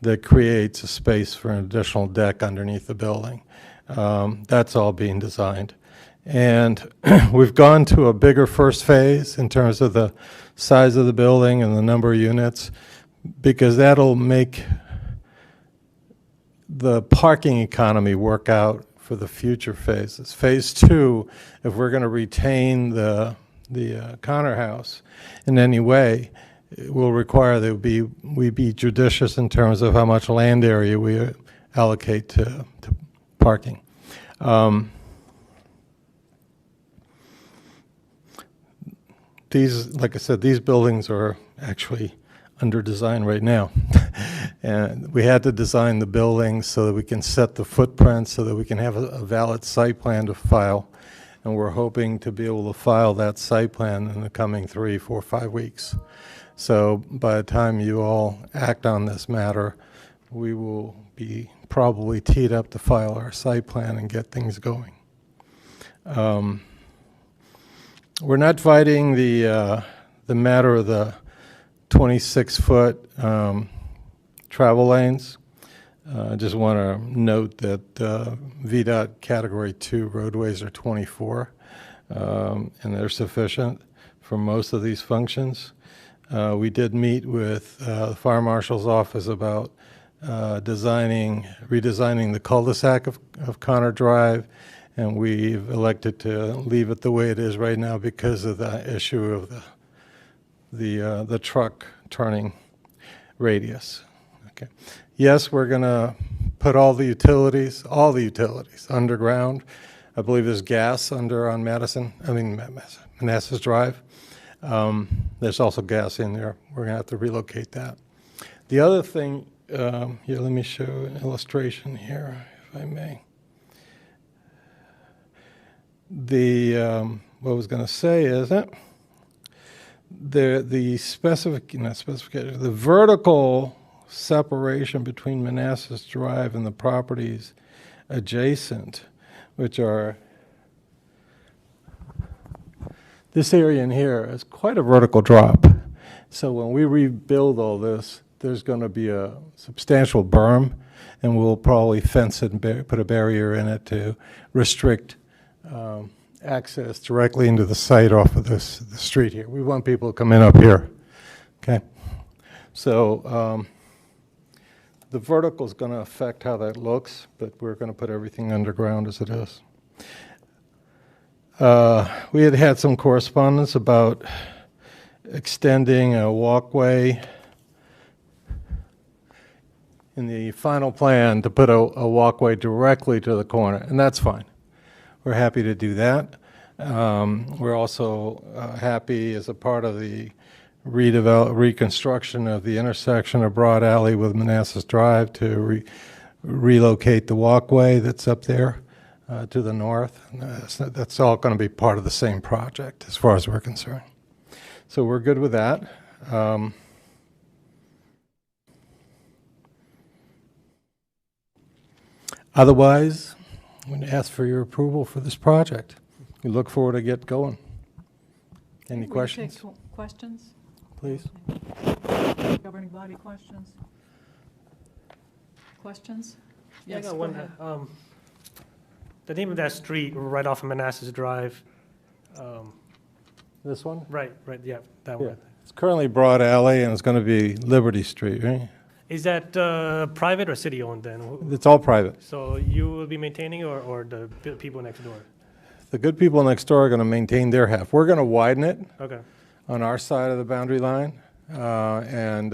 that creates a space for an additional deck underneath the building. That's all being designed. And we've gone to a bigger first phase in terms of the size of the building and the number of units, because that'll make the parking economy work out for the future phases. Phase 2, if we're going to retain the Connor House in any way, it will require that we be judicious in terms of how much land area we allocate to parking. These, like I said, these buildings are actually under design right now. And we had to design the buildings so that we can set the footprint, so that we can have a valid site plan to file. And we're hoping to be able to file that site plan in the coming 3, 4, 5 weeks. So by the time you all act on this matter, we will be probably teed up to file our site plan and get things going. We're not fighting the matter of the 26-foot travel lanes. I just want to note that VDOT Category 2 roadways are 24, and they're sufficient for most of these functions. We did meet with the Fire Marshal's office about redesigning the cul-de-sac of Connor Drive, and we've elected to leave it the way it is right now because of the issue of the truck turning radius. Okay. Yes, we're going to put all the utilities underground. I believe there's gas under on Manassas Drive. There's also gas in there. We're going to have to relocate that. The other thing, here, let me show an illustration here, if I may. What I was going to say is that the vertical separation between Manassas Drive and the properties adjacent, which are this area in here, is quite a vertical drop. So when we rebuild all this, there's going to be a substantial berm, and we'll probably fence it and put a barrier in it to restrict access directly into the site off of the street here. We want people to come in up here. Okay, so the vertical is going to affect how that looks, but we're going to put everything underground as it is. We had some correspondence about extending a walkway in the final plan to put a walkway directly to the corner, and that's fine. We're happy to do that. We're also happy as a part of the reconstruction of the intersection of Broad Alley with Manassas Drive to relocate the walkway that's up there to the north. That's all going to be part of the same project as far as we're concerned. So we're good with that. Otherwise, I'm going to ask for your approval for this project. We look forward to get going. Any questions? Take questions? Please. Governing body questions? Questions? Yeah, I Yes, got go one. ahead. The name of that street right off of Manassas Drive. This one? Right, yeah, that Yeah. one. It's currently Broad Alley, and it's going to be Liberty Street, right? Is that private or city-owned then? It's all private. So you will be maintaining or the people next door? The good people next door are going to maintain their half. We're going to widen it Okay. on our side of the boundary line, and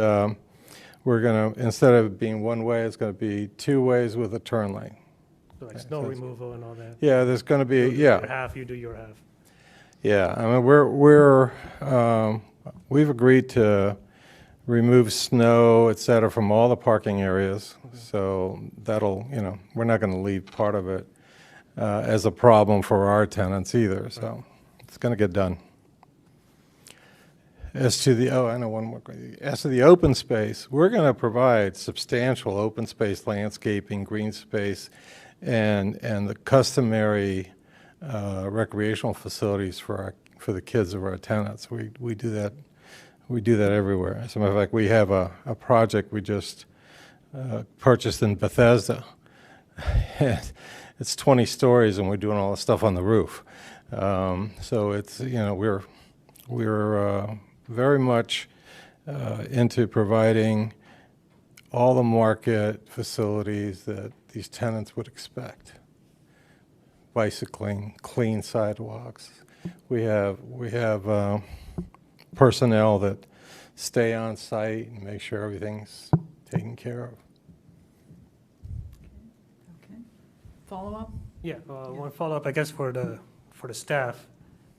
we're going to, instead of being one way, it's going to be 2 ways with a turn lane. So like snow removal and all that? Yeah, there's going to be, You do yeah. your half, you do your half. Yeah, I mean, we've agreed to remove snow, et cetera, from all the parking areas. So that'll, we're not going to leave part of it as a problem for our tenants either. So it's going to get done. As to the, I know one more. As to the open space, we're going to provide substantial open space landscaping, green space, and the customary recreational facilities for the kids of our tenants. We do that. We do that everywhere. As a matter of fact, we have a project we just purchased in Bethesda. it's 20 stories and we're doing all the stuff on the roof. So it's, we're very much into providing all the market facilities that these tenants would expect. Bicycling, clean sidewalks. We have personnel that stay on site and make sure everything's taken care of. Okay. Follow-up? Yeah, one follow-up, I guess, for the staff.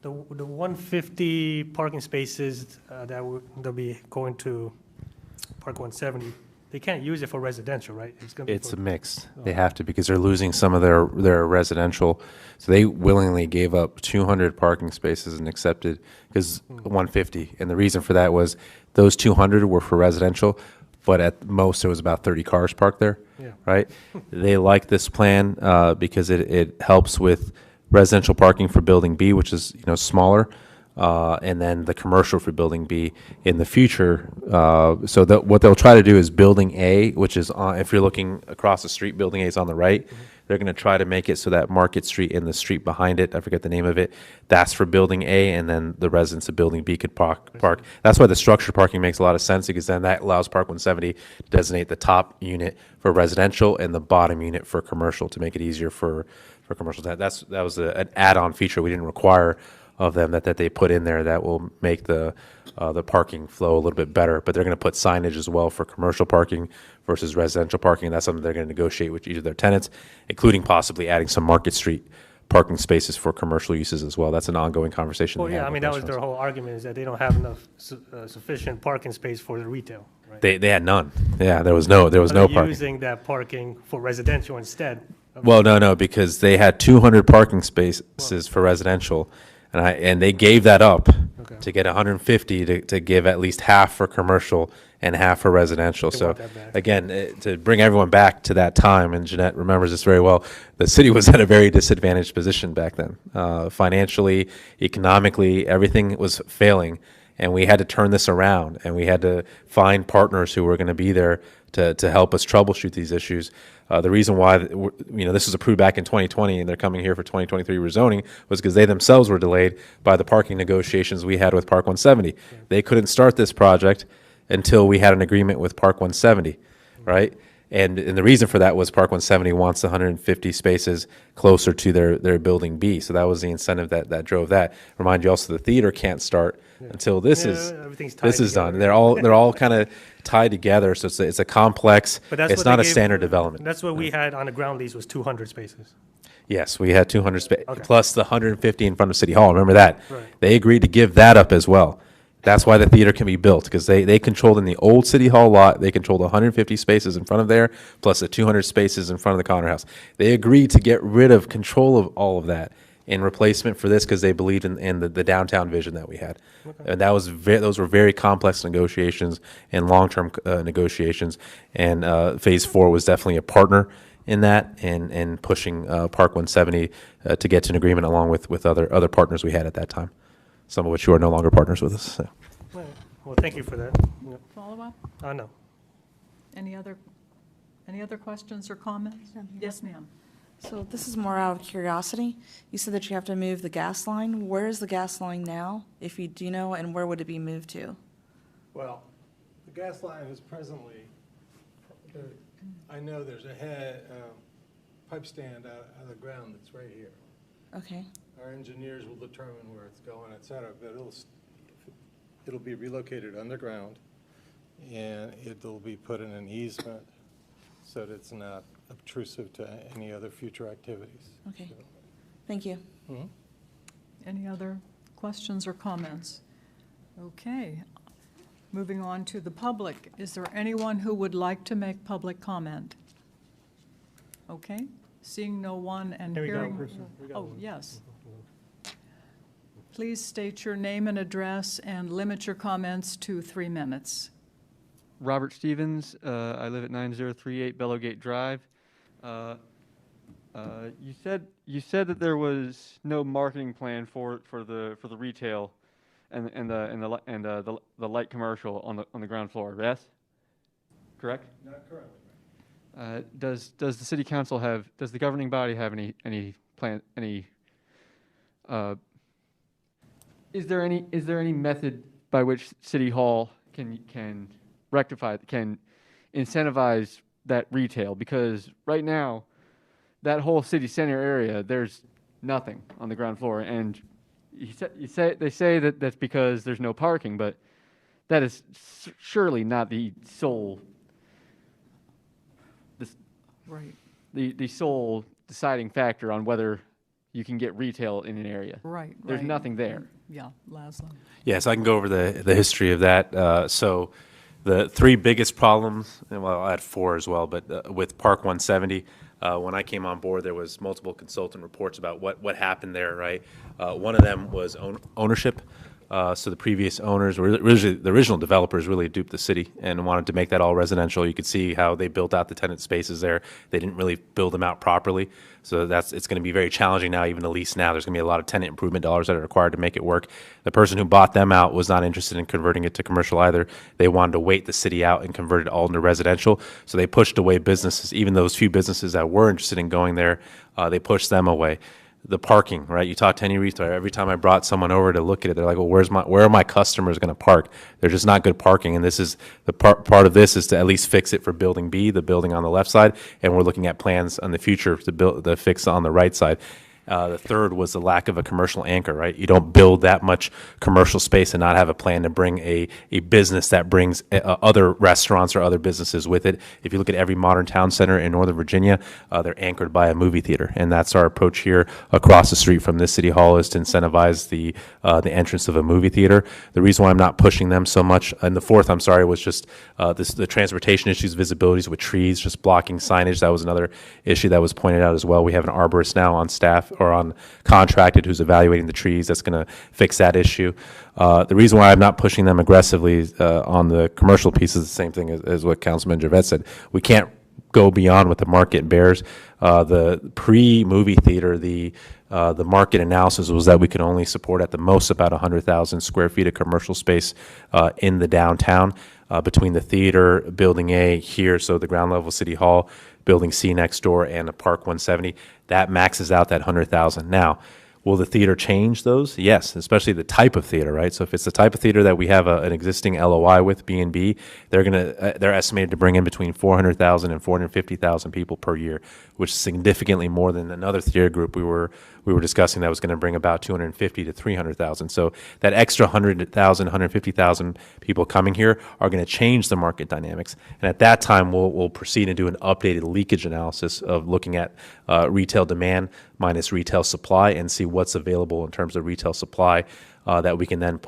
The 150 parking spaces they'll be going to Park 170, they can't use it for residential, right? Gonna be It's for- a mix. They have to because they're losing some of their residential. So they willingly gave up 200 parking spaces and accepted because 150. And the reason for that was those 200 were for residential, but at most there was about 30 cars parked there. Yeah. Right? They like this plan because it helps with residential parking for Building B, which is smaller. And then the commercial for Building B in the future. So what they'll try to do is Building A, which is if you're looking across the street, Building A is on the right. They're going to try to make it so that Market Street and the street behind it, I forget the name of it, that's for Building A, and then the residents of Building B could park. That's why the structured parking makes a lot of sense, because then that allows Park 170 to designate the top unit for residential and the bottom unit for commercial to make it easier for commercial. That was an add-on feature we didn't require of them that they put in there that will make the parking flow a little bit better. But they're going to put signage as well for commercial parking versus residential parking. And that's something they're going to negotiate with each of their tenants, including possibly adding some Market Street parking spaces for commercial uses as well. That's an ongoing conversation. Well, they yeah, have I mean, with that was their restaurants. whole argument, is that they don't have enough sufficient parking space for the retail, right? They had none. Yeah, there was no Are they parking. using that parking for residential instead? Well, no, because they had 200 parking spaces for residential, and they gave that up Okay. to get 150 to give at least half for commercial and half for residential. They So want that back. again, to bring everyone back to that time, and Jeanette remembers this very well, the city was at a very disadvantaged position back then. Financially, economically, everything was failing. And we had to turn this around, and we had to find partners who were going to be there to help us troubleshoot these issues. The reason why this was approved back in 2020 and they're coming here for 2023 rezoning was because they themselves were delayed by the parking negotiations we had with Park 170. They couldn't start this project until we had an agreement with Park 170, right? And the reason for that was Park 170 wants 150 spaces closer to their Building B. So that was the incentive that drove that. Remind you also, the theater can't start until this Yeah, is everything's tied done. together. They're all kind of tied together. So it's a complex. But that's It's what not they a gave- standard development. That's what we had on the ground lease, was 200 spaces. Yes, we had 200 Okay. plus the 150 in front of City Hall. Remember that? Right. They agreed to give that up as well. That's why the theater can be built, because they controlled in the old City Hall lot, they controlled 150 spaces in front of there, plus the 200 spaces in front of the Connor House. They agreed to get rid of control of all of that in replacement for this, because they believed in the downtown vision that we had. And that was those were very complex negotiations and long-term negotiations. And Phase 4 was definitely a partner in that, and pushing Park 170 to get to an agreement along with other partners we had at that time, some of which who are no longer partners with us. So. Well, thank you for that. Follow-up? No. Any other questions or comments? Yes, ma'am. So this is more out of curiosity. You said that you have to move the gas line. Where is the gas line now, if you do know, and where would it be moved to? Well, the gas line is presently, I know there's a pipe stand out of the ground that's right here. Okay, Our engineers will determine where it's going, et cetera, but it'll be relocated underground, and it'll be put in an easement so that it's not obtrusive to any other future activities. okay. Thank you. Any other questions or comments? Okay. Moving on to the public. Is there anyone who would like to make public comment? Okay. Seeing no one and Here we go. hearing. Oh, yes. Please state your name and address and limit your comments to 3 minutes. Robert Stevens. I live at 9038 Bellowgate Drive. You said that there was no marketing plan for the retail and the light commercial on the ground floor. Yes, correct. Not currently. does the city council have, does the governing body have any plan, is there any method by which City Hall can rectify, can incentivize that retail? Because right now, that whole city center area, there's nothing on the ground floor, and they say that that's because there's no parking, but that is surely not the sole, Right, the sole deciding factor on whether you can get retail in an area. right. There's right. nothing there. Yeah, Laszlo. Yes, I can go over the history of that. So the three biggest problems, and well, I had four as well, but with Park 170, when I came on board, there was multiple consultant reports about what happened there, right? One of them was ownership. So the previous owners, the original developers really duped the city and wanted to make that all residential. You could see how they built out the tenant spaces there. They didn't really build them out properly. So it's going to be very challenging now, even to lease now. There's going to be a lot of tenant improvement dollars that are required to make it work. The person who bought them out was not interested in converting it to commercial either. They wanted to wait the city out and convert it all into residential. So they pushed away businesses. Even those few businesses that were interested in going there, they pushed them away. The parking, right? You talk to any retailer. Every time I brought someone over to look at it, they're like, "Well, where are my customers going to park? They're just not good parking." And this is the part of this is to at least fix it for Building B, the building on the left side, and we're looking at plans in the future to fix on the right side. The third was the lack of a commercial anchor, right? You don't build that much commercial space and not have a plan to bring a business that brings other restaurants or other businesses with it. If you look at every modern town center in Northern Virginia, they're anchored by a movie theater. And that's our approach here across the street from this city hall, is to incentivize the entrance of a movie theater. The reason why I'm not pushing them so much, and the fourth, I'm sorry, was just the transportation issues, visibilities with trees, just blocking signage. That was another issue that was pointed out as well. We have an arborist now on staff, or on contracted, who's evaluating the trees. That's going to fix that issue. The reason why I'm not pushing them aggressively on the commercial piece is the same thing as what Councilman Javette said. We can't go beyond what the market bears. The pre-movie theater, the market analysis was that we could only support at the most about 100,000 square feet of commercial space in the downtown, between the theater, Building A here, so the ground level City Hall, Building C next door, and a Park 170. That maxes out that 100,000. Now, will the theater change those? Yes, especially the type of theater, right? So if it's the type of theater that we have an existing LOI with, B&B, they're estimated to bring in between 400,000 and 450,000 people per year, which is significantly more than another theater group we were discussing that was going to bring about 250 to 300,000. So that extra 100,000, 150,000 people coming here are going to change the market dynamics. And at that time, we'll proceed and do an updated leakage analysis of looking at retail demand minus retail supply and see what's available in terms of retail supply that we can then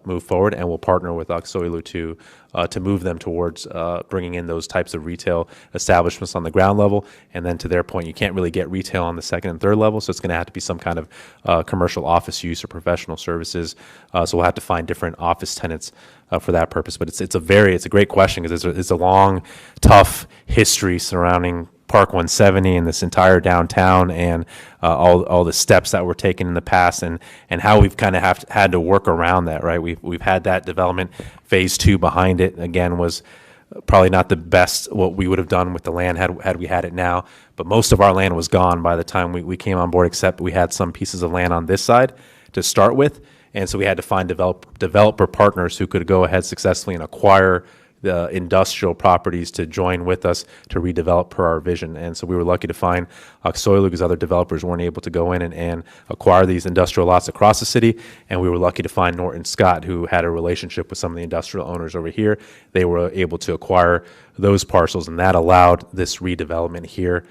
move forward, and we'll partner with Oxoilu to move them towards bringing in those types of retail establishments on the ground level. And then to their point, you can't really get retail on the second and third level, so it's going to have to be some kind of commercial office use or professional services. So we'll have to find different office tenants for that purpose. But it's a great question, because it's a long, tough history surrounding Park 170 and this entire downtown, and all the steps that were taken in the past, and how we've kind of had to work around that, right? We've had that development. Phase 2 behind it, again, was probably not the best what we would have done with the land had we had it now, but most of our land was gone by the time we came on board, except we had some pieces of land on this side to start with, and so we had to find developer partners who could go ahead successfully and acquire the industrial properties to join with us to redevelop per our vision. And so we were lucky to find Oxoilu, because other developers weren't able to go in and acquire these industrial lots across the city. And we were lucky to find Norton Scott, who had a relationship with some of the industrial owners over here. They were able to acquire those parcels, and that allowed this redevelopment here.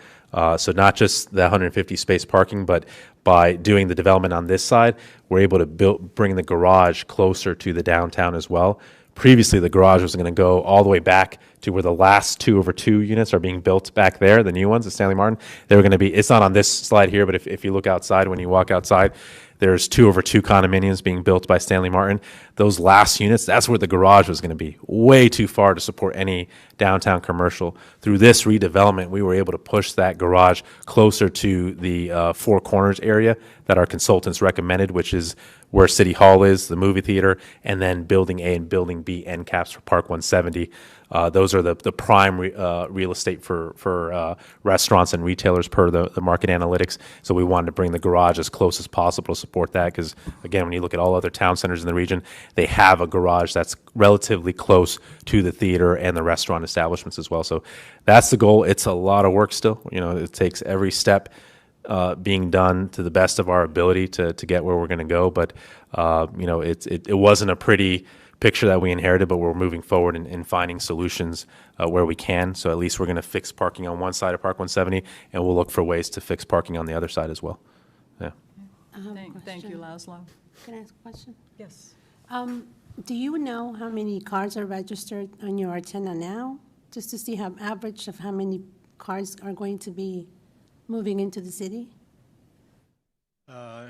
So not just the 150 space parking, but by doing the development on this side, we're able to bring the garage closer to the downtown as well. Previously, the garage was going to go all the way back to where the last 2/2 units are being built back there, the new ones at Stanley Martin. They were going to be, it's not on this slide here, but if you look outside, when you walk outside, there's 2/2 condominiums being built by Stanley Martin. Those last units, that's where the garage was going to be, way too far to support any downtown commercial. Through this redevelopment, we were able to push that garage closer to the Four Corners area that our consultants recommended, which is where City Hall is, the movie theater, and then Building A and Building B end caps for Park 170. Those are the prime real estate for restaurants and retailers per the market analytics. So we wanted to bring the garage as close as possible to support that because, again, when you look at all other town centers in the region, they have a garage that's relatively close to the theater and the restaurant establishments as well. So that's the goal. It's a lot of work still. It takes every step being done to the best of our ability to get where we're going to go. But, it wasn't a pretty picture that we inherited, but we're moving forward and finding solutions where we can. So at least we're going to fix parking on one side of Park 170, and we'll look for ways to fix parking on the other side as well. Yeah. Thank you, Laszlo. Can I ask a question? Yes. Do you know how many cars are registered on your antenna now? Just to see how average of how many cars are going to be moving into the city?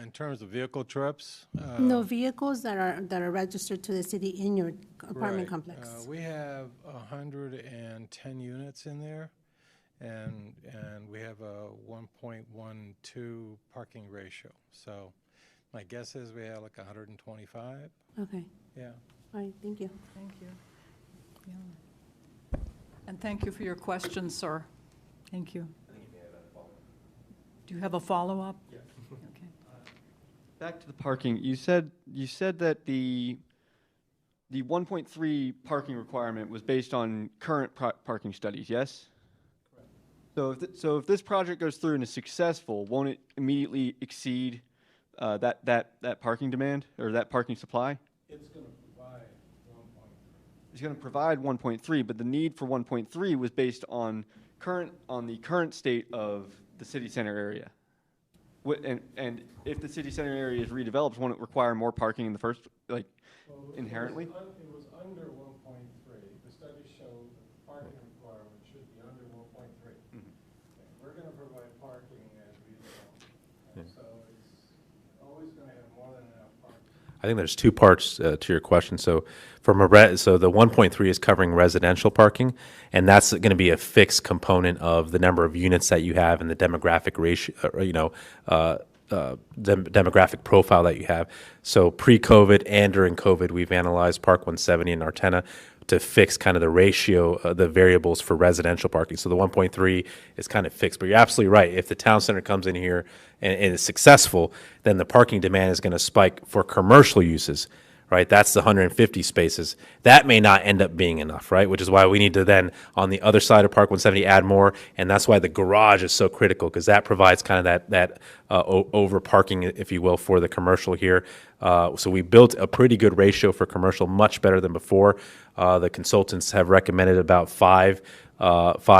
In terms of vehicle trips? No vehicles that are registered to the city in your apartment Right. complex? We have 110 units in there, and we have a 1.12 parking ratio. So my guess is we have like 125. Okay, Yeah. all right, thank you. Thank you. Yeah. And thank you for your question, sir. Thank you. Do you have a follow-up? Yes. Okay. Back to the parking. You said that the 1.3 parking requirement was based on current parking studies. Yes. Correct. So if this project goes through and is successful, won't it immediately exceed that parking demand or that parking supply? It's going to provide 1.3. It's going to provide 1.3, but the need for 1.3 was based on the current state of the city center area. And if the city center area is redeveloped, won't it require more parking in the first, inherently? It was under 1.3. The study showed that the parking requirement should be under 1.3. Mhm. We're going to provide parking as we develop. So it's always going to have more than enough parking. I think there's two parts to your question. So so the 1.3 is covering residential parking, and that's going to be a fixed component of the number of units that you have and the demographic ratio, the demographic profile that you have. So pre-COVID and during COVID, we've analyzed Park 170 and Artena to fix kind of the ratio, the variables for residential parking. So the 1.3 is kind of fixed, but you're absolutely right. If the town center comes in here and is successful, then the parking demand is going to spike for commercial uses, right? That's the 150 spaces. That may not end up being enough, right? Which is why we need to then, on the other side of Park 170, add more, and that's why the garage is so critical, because that provides kind of that over parking, if you will, for the commercial here. So we built a pretty good ratio for commercial, much better than before. The consultants have recommended about five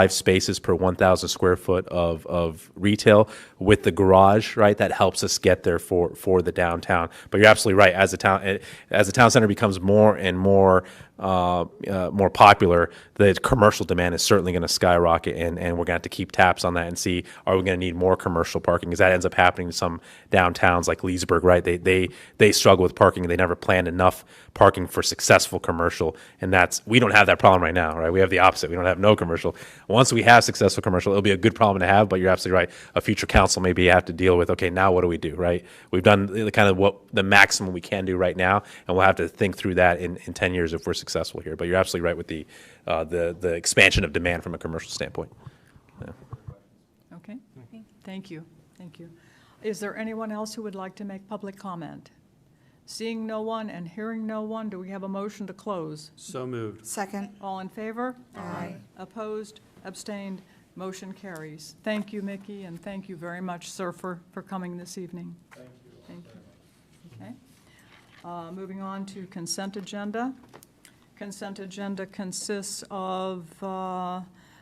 spaces per 1,000 square foot of retail with the garage, right? That helps us get there for the downtown. But you're absolutely right. As the town center becomes more and more popular, the commercial demand is certainly going to skyrocket, and we're going to have to keep tabs on that and see, are we going to need more commercial parking? Because that ends up happening in some downtowns like Leesburg, right? They struggle with parking, and they never planned enough parking for successful commercial, and we don't have that problem right now, right? We have the opposite. We don't have no commercial. Once we have successful commercial, it'll be a good problem to have, but you're absolutely right. A future council maybe have to deal with, okay, now what do we do, right? We've done the kind of what the maximum we can do right now, and we'll have to think through that in 10 years if we're successful here. But you're absolutely right with the expansion of demand from a commercial standpoint. Yeah. Okay, thank you. Is there anyone else who would like to make public comment? Seeing no one and hearing no one, do we have a motion to close? So moved. Second. All in favor? Aye. Opposed? Abstained? Motion carries. Thank you, Mickey, and thank you very much, sir, for coming this evening. Thank you. Okay. Moving on to consent agenda. Consent agenda consists of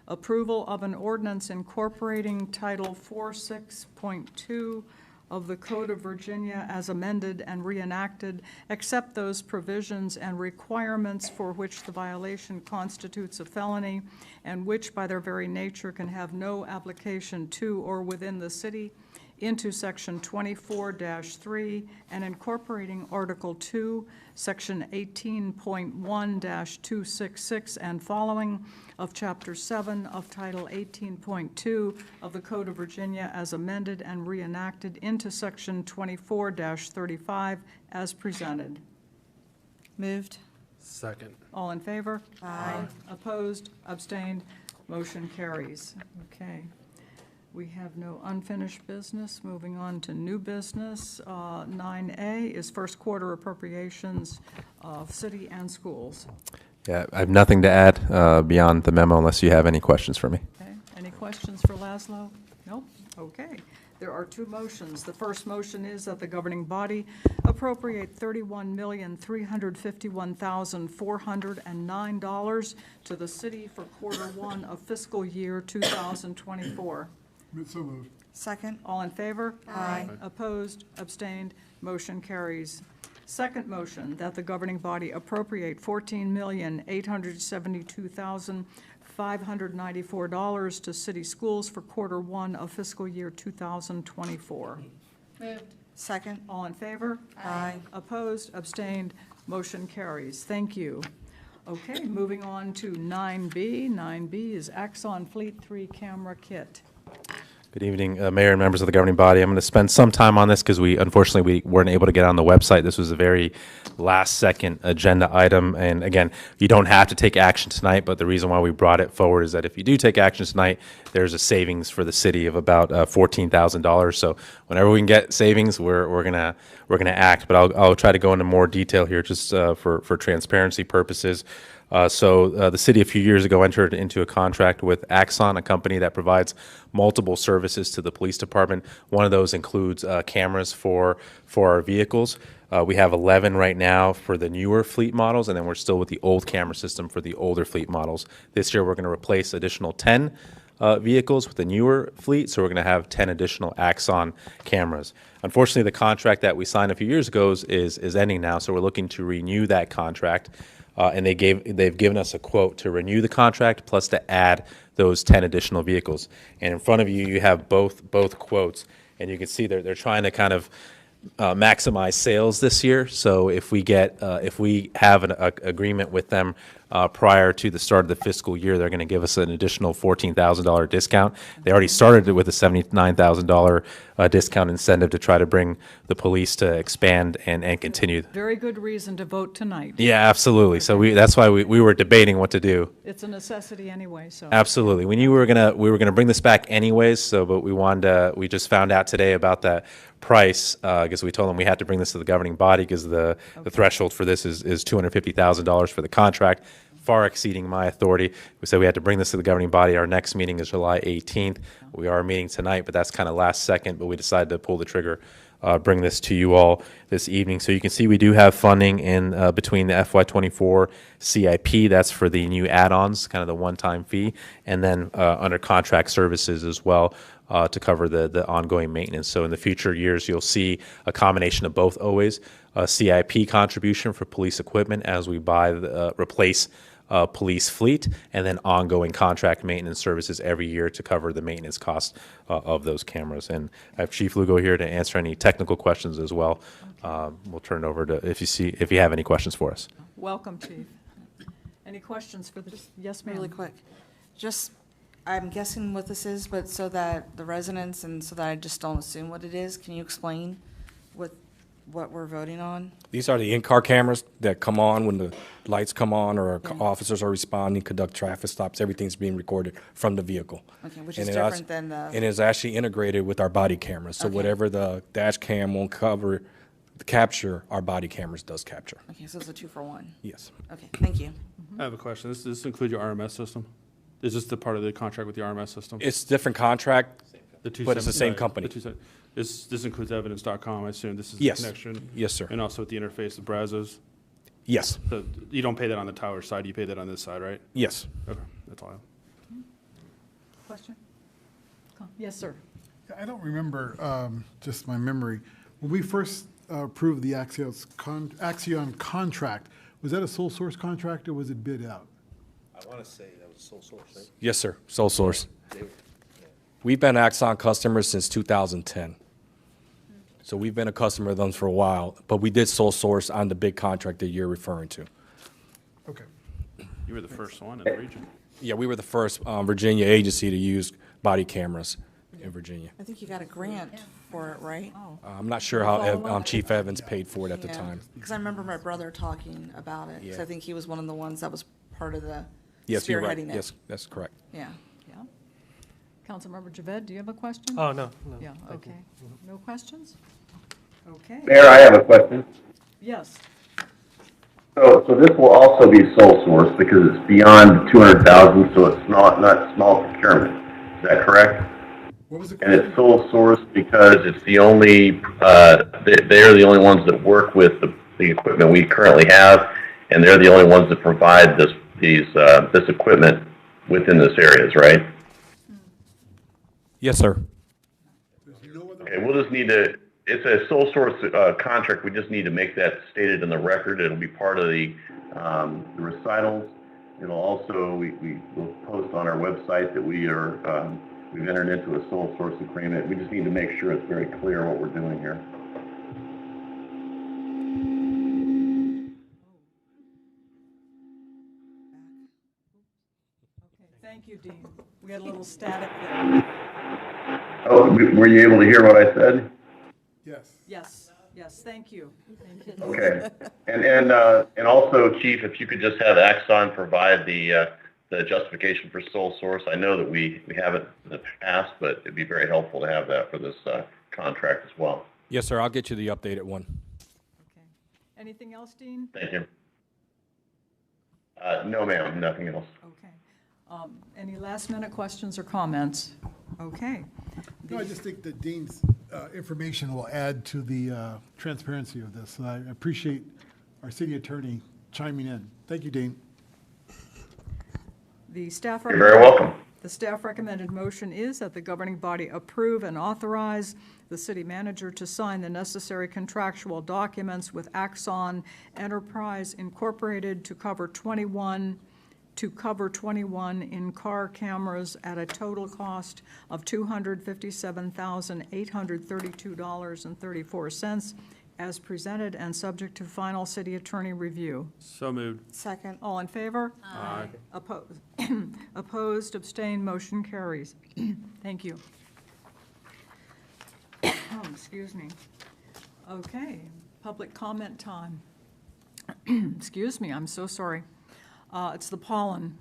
approval of an ordinance incorporating Title 46.2 of the Code of Virginia as amended and reenacted, except those provisions and requirements for which the violation constitutes a felony and which by their very nature can have no application to or within the city, into Section 24-3 and incorporating Article 2, Section 18.1-266 and following of Chapter 7 of Title 18.2 of the Code of Virginia as amended and reenacted into Section 24-35 as presented. Moved. Second. All in favor? Aye. Opposed, abstained, motion carries. Okay. We have no unfinished business. Moving on to new business. 9A is first quarter appropriations of city and schools. Yeah, I have nothing to add beyond the memo unless you have any questions for me. Okay, any questions for Laszlo? Nope, okay. There are two motions. The first motion is that the governing body appropriate $31,351,409 to the city for quarter one of fiscal year 2024. So moved. Second? All in favor? Aye. Opposed, abstained, motion carries. Second motion, that the governing body appropriate $14,872,594 to city schools for quarter one of fiscal year 2024. Second? All in favor? Aye. Opposed, abstained, motion carries. Thank you. Okay, moving on to 9B. 9B is Axon Fleet 3 camera kit. Good evening, Mayor and members of the governing body. I'm going to spend some time on this because unfortunately, we weren't able to get on the website. This was a very last-second agenda item. And again, you don't have to take action tonight, but the reason why we brought it forward is that if you do take action tonight, there's a savings for the city of about $14,000. So whenever we can get savings, we're gonna act. But I'll try to go into more detail here just for transparency purposes. So the city a few years ago entered into a contract with Axon, a company that provides multiple services to the police department. One of those includes cameras for our vehicles. We have 11 right now for the newer fleet models, and then we're still with the old camera system for the older fleet models. This year, we're going to replace additional 10 vehicles with the newer fleet, so we're going to have 10 additional Axon cameras. Unfortunately, the contract that we signed a few years ago is ending now, so we're looking to renew that contract. And they've given us a quote to renew the contract plus to add those 10 additional vehicles. And in front of you, you have both quotes, and you can see they're trying to kind of maximize sales this year. So if we have an agreement with them prior to the start of the fiscal year, they're going to give us an additional $14,000 discount. They already started it with a $79,000 discount incentive to try to bring the police to expand and continue. Very good reason to vote tonight. Yeah, absolutely. So that's why we were debating what to do. It's a necessity anyway, so. Absolutely. We knew we were gonna bring this back anyways. So, but we just found out today about that price because we told them we had to bring this to the governing body because the threshold for this is $250,000 for the contract, far exceeding my authority. We said we had to bring this to the governing body. Our next meeting is July 18th. We are meeting tonight, but that's kind of last second. But we decided to pull the trigger, bring this to you all this evening. So you can see we do have funding in between the FY24 CIP. That's for the new add-ons, kind of the one-time fee, and then under contract services as well. To cover the ongoing maintenance. So in the future years, you'll see a combination of both always, a CIP contribution for police equipment as we replace police fleet, and then ongoing contract maintenance services every year to cover the maintenance cost of those cameras. And I have Chief Lugo here to answer any technical questions as well. We'll turn it over to if you have any questions for us. Welcome, Chief. Any questions for the, yes, ma'am? Really quick. I'm guessing what this is, but so that the residents and so that I just don't assume what it is, can you explain what we're voting on? These are the in-car cameras that come on when the lights come on or officers are responding, conduct traffic stops. Everything's being recorded from the vehicle. Okay, which is different than the... And it's actually integrated with our body cameras. So Okay. whatever the dash cam won't cover, the capture, our body cameras does capture. Okay, so it's a 2-for-1. Yes. Okay, thank you. I have a question. Does this include your RMS system? Is this the part of the contract with the RMS system? It's different contract, The two but it's the same right, company. This includes evidence.com, I assume. This is Yes. the connection. Yes, sir. And also with the interface with Brazos. Yes. So you don't pay that on the tower side, you pay that on this side, right? Yes. Okay, that's all I have. Question? Yes, sir. I don't remember, just my memory. When we first approved the Axion contract, was that a sole source contract or was it bid out? I want to say that was sole source, right? Yes, sir. Sole source. We've been Axon customers since 2010. So we've been a customer of them for a while, but we did sole source on the big contract that you're referring to. Okay. You were the first one in the region. Yeah, we were the first Virginia agency to use body cameras in Virginia. I think you got a grant for it, right? I'm not sure how Chief Evans paid for it at the Yeah. time. Because I remember my brother talking about it, because I Yeah. think he was one of the ones that was part of the Yes, you're right. spearheading it. Yes, that's correct. Yeah. Yeah. Councilmember Javed, do you have a question? Oh, no, no. Yeah, thank you. okay. No questions? Okay. Mayor, I have a question. Yes. So this will also be sole source because it's beyond 200,000, so it's not small procurement. Is that correct? What was the And question? it's sole source because it's the only, they're the only ones that work with the equipment we currently have, and they're the only ones that provide this equipment within this areas, right? Yes, sir. Okay, we'll just need to, it's a sole source contract, we just need to make that stated in the record. It'll be part of the recitals. It'll also, we'll post on our website that we've entered into a sole source agreement. We just need to make sure it's very clear what we're doing here. Okay, thank you, Dean. We had a little static there. Oh, were you able to hear what I said? Yes. Yes, thank you. Thank you. Okay. And also, Chief, if you could just have Axon provide the justification for sole source. I know that we haven't in the past, but it'd be very helpful to have that for this contract as well. Yes, sir. I'll get you the updated one. Okay. Anything else, Dean? Thank you. No, ma'am, nothing else. Okay. Any last-minute questions or comments? Okay. No, I just think that Dean's information will add to the transparency of this. And I appreciate our city attorney chiming in. Thank you, Dean. The staff. You're very welcome. The staff recommended motion is that the governing body approve and authorize the city manager to sign the necessary contractual documents with Axon Enterprise Incorporated to cover 21 in-car cameras at a total cost of $257,832.34 as presented and subject to final city attorney review. So moved. Second. All in favor? Aye. Opposed? Opposed, abstained, motion carries. Thank you. Oh, excuse me. Okay, public comment time. Excuse me, I'm so sorry. It's the pollen.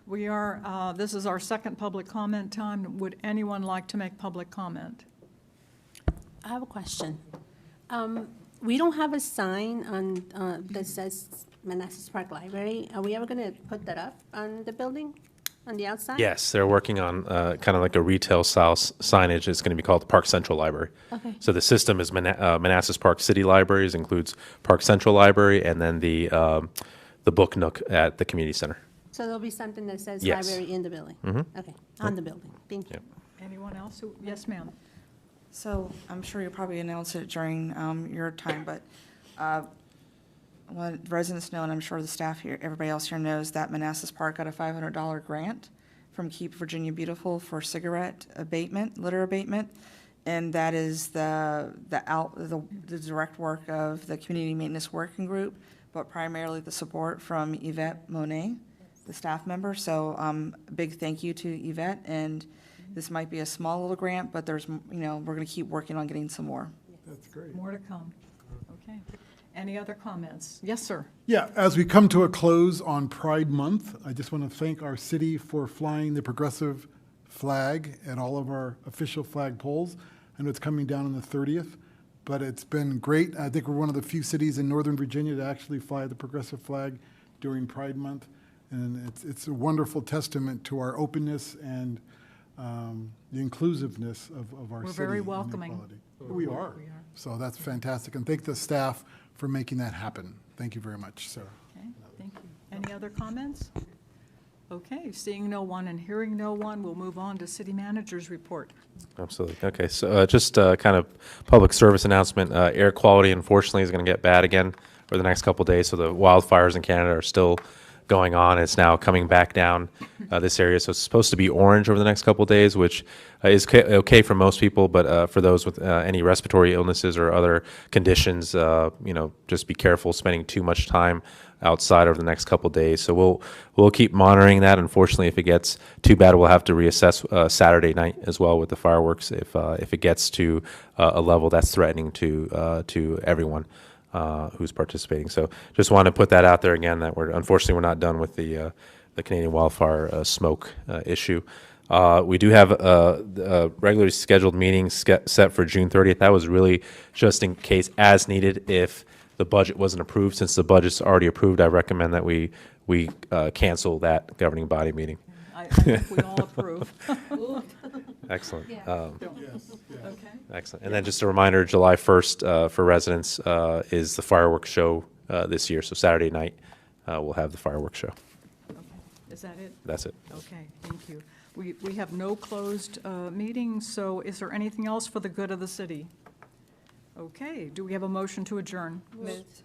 We are, this is our second public comment time. Would anyone like to make public comment? I have a question. We don't have a sign on, that says Manassas Park Library. Are we ever going to put that up on the building, on the outside? Yes, they're working on kind of like a retail style signage. It's going to be called the Park Central Library. Okay. So the system is Manassas Park City Libraries, includes Park Central Library, and then the book nook at the community center. So there'll be something that says Yes. library in the building? Okay, on the building. Thank you. Yep. Anyone else? Yes, ma'am. So I'm sure you'll probably announce it during your time, but I want residents know, and I'm sure the staff here, everybody else here knows that Manassas Park got a $500 grant from Keep Virginia Beautiful for cigarette abatement, litter abatement. And that is the direct work of the Community Maintenance Working Group, but primarily the support from Yvette Monet, the staff member. So a big thank you to Yvette, and this might be a small little grant, but there's, we're going to keep working on getting some more. That's great. More to come. Okay. Any other comments? Yes, sir. Yeah, as we come to a close on Pride Month, I just want to thank our city for flying the progressive flag at all of our official flag poles. I know it's coming down on the 30th, but it's been great. I think we're one of the few cities in Northern Virginia to actually fly the progressive flag during Pride Month. And it's a wonderful testament to our openness and the inclusiveness of our We're city. very and welcoming. equality. We are. We are. So that's fantastic. And thank the staff for making that happen. Thank you very much, sir. Okay, thank you. Any other comments? Okay, seeing no one and hearing no one, we'll move on to city manager's report. Absolutely. Okay, so just kind of public service announcement. Air quality, unfortunately, is going to get bad again over the next couple of days. So the wildfires in Canada are still going on. It's now coming back down this area, so it's supposed to be orange over the next couple of days, which is okay for most people, but for those with any respiratory illnesses or other conditions, just be careful spending too much time outside over the next couple of days. So we'll keep monitoring that. Unfortunately, if it gets too bad, we'll have to reassess Saturday night as well with the fireworks if it gets to a level that's threatening to everyone who's participating. So just want to put that out there again, that unfortunately we're not done with the Canadian wildfire smoke issue. We do have a regularly scheduled meeting set for June 30th. That was really just in case, as needed, if the budget wasn't approved. Since the budget's already approved, I recommend that we cancel that governing body meeting. I think we all approve. Excellent. Okay. Excellent. And then just a reminder, July 1st for residents is the fireworks show this year. So Saturday night we'll have the fireworks show. Okay. Is that it? That's it. Okay, thank you. We have no closed meetings, so is there anything else for the good of the city? Okay, do we have a motion to adjourn?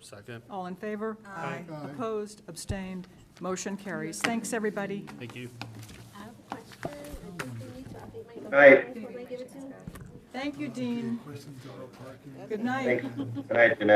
Second. All in favor? Aye. Opposed, abstained, motion carries. Thanks, everybody. Thank you. I have a question. Right. Can I give it to him? Thank you, Dean. Good night. Thanks. Good night, Jeanette.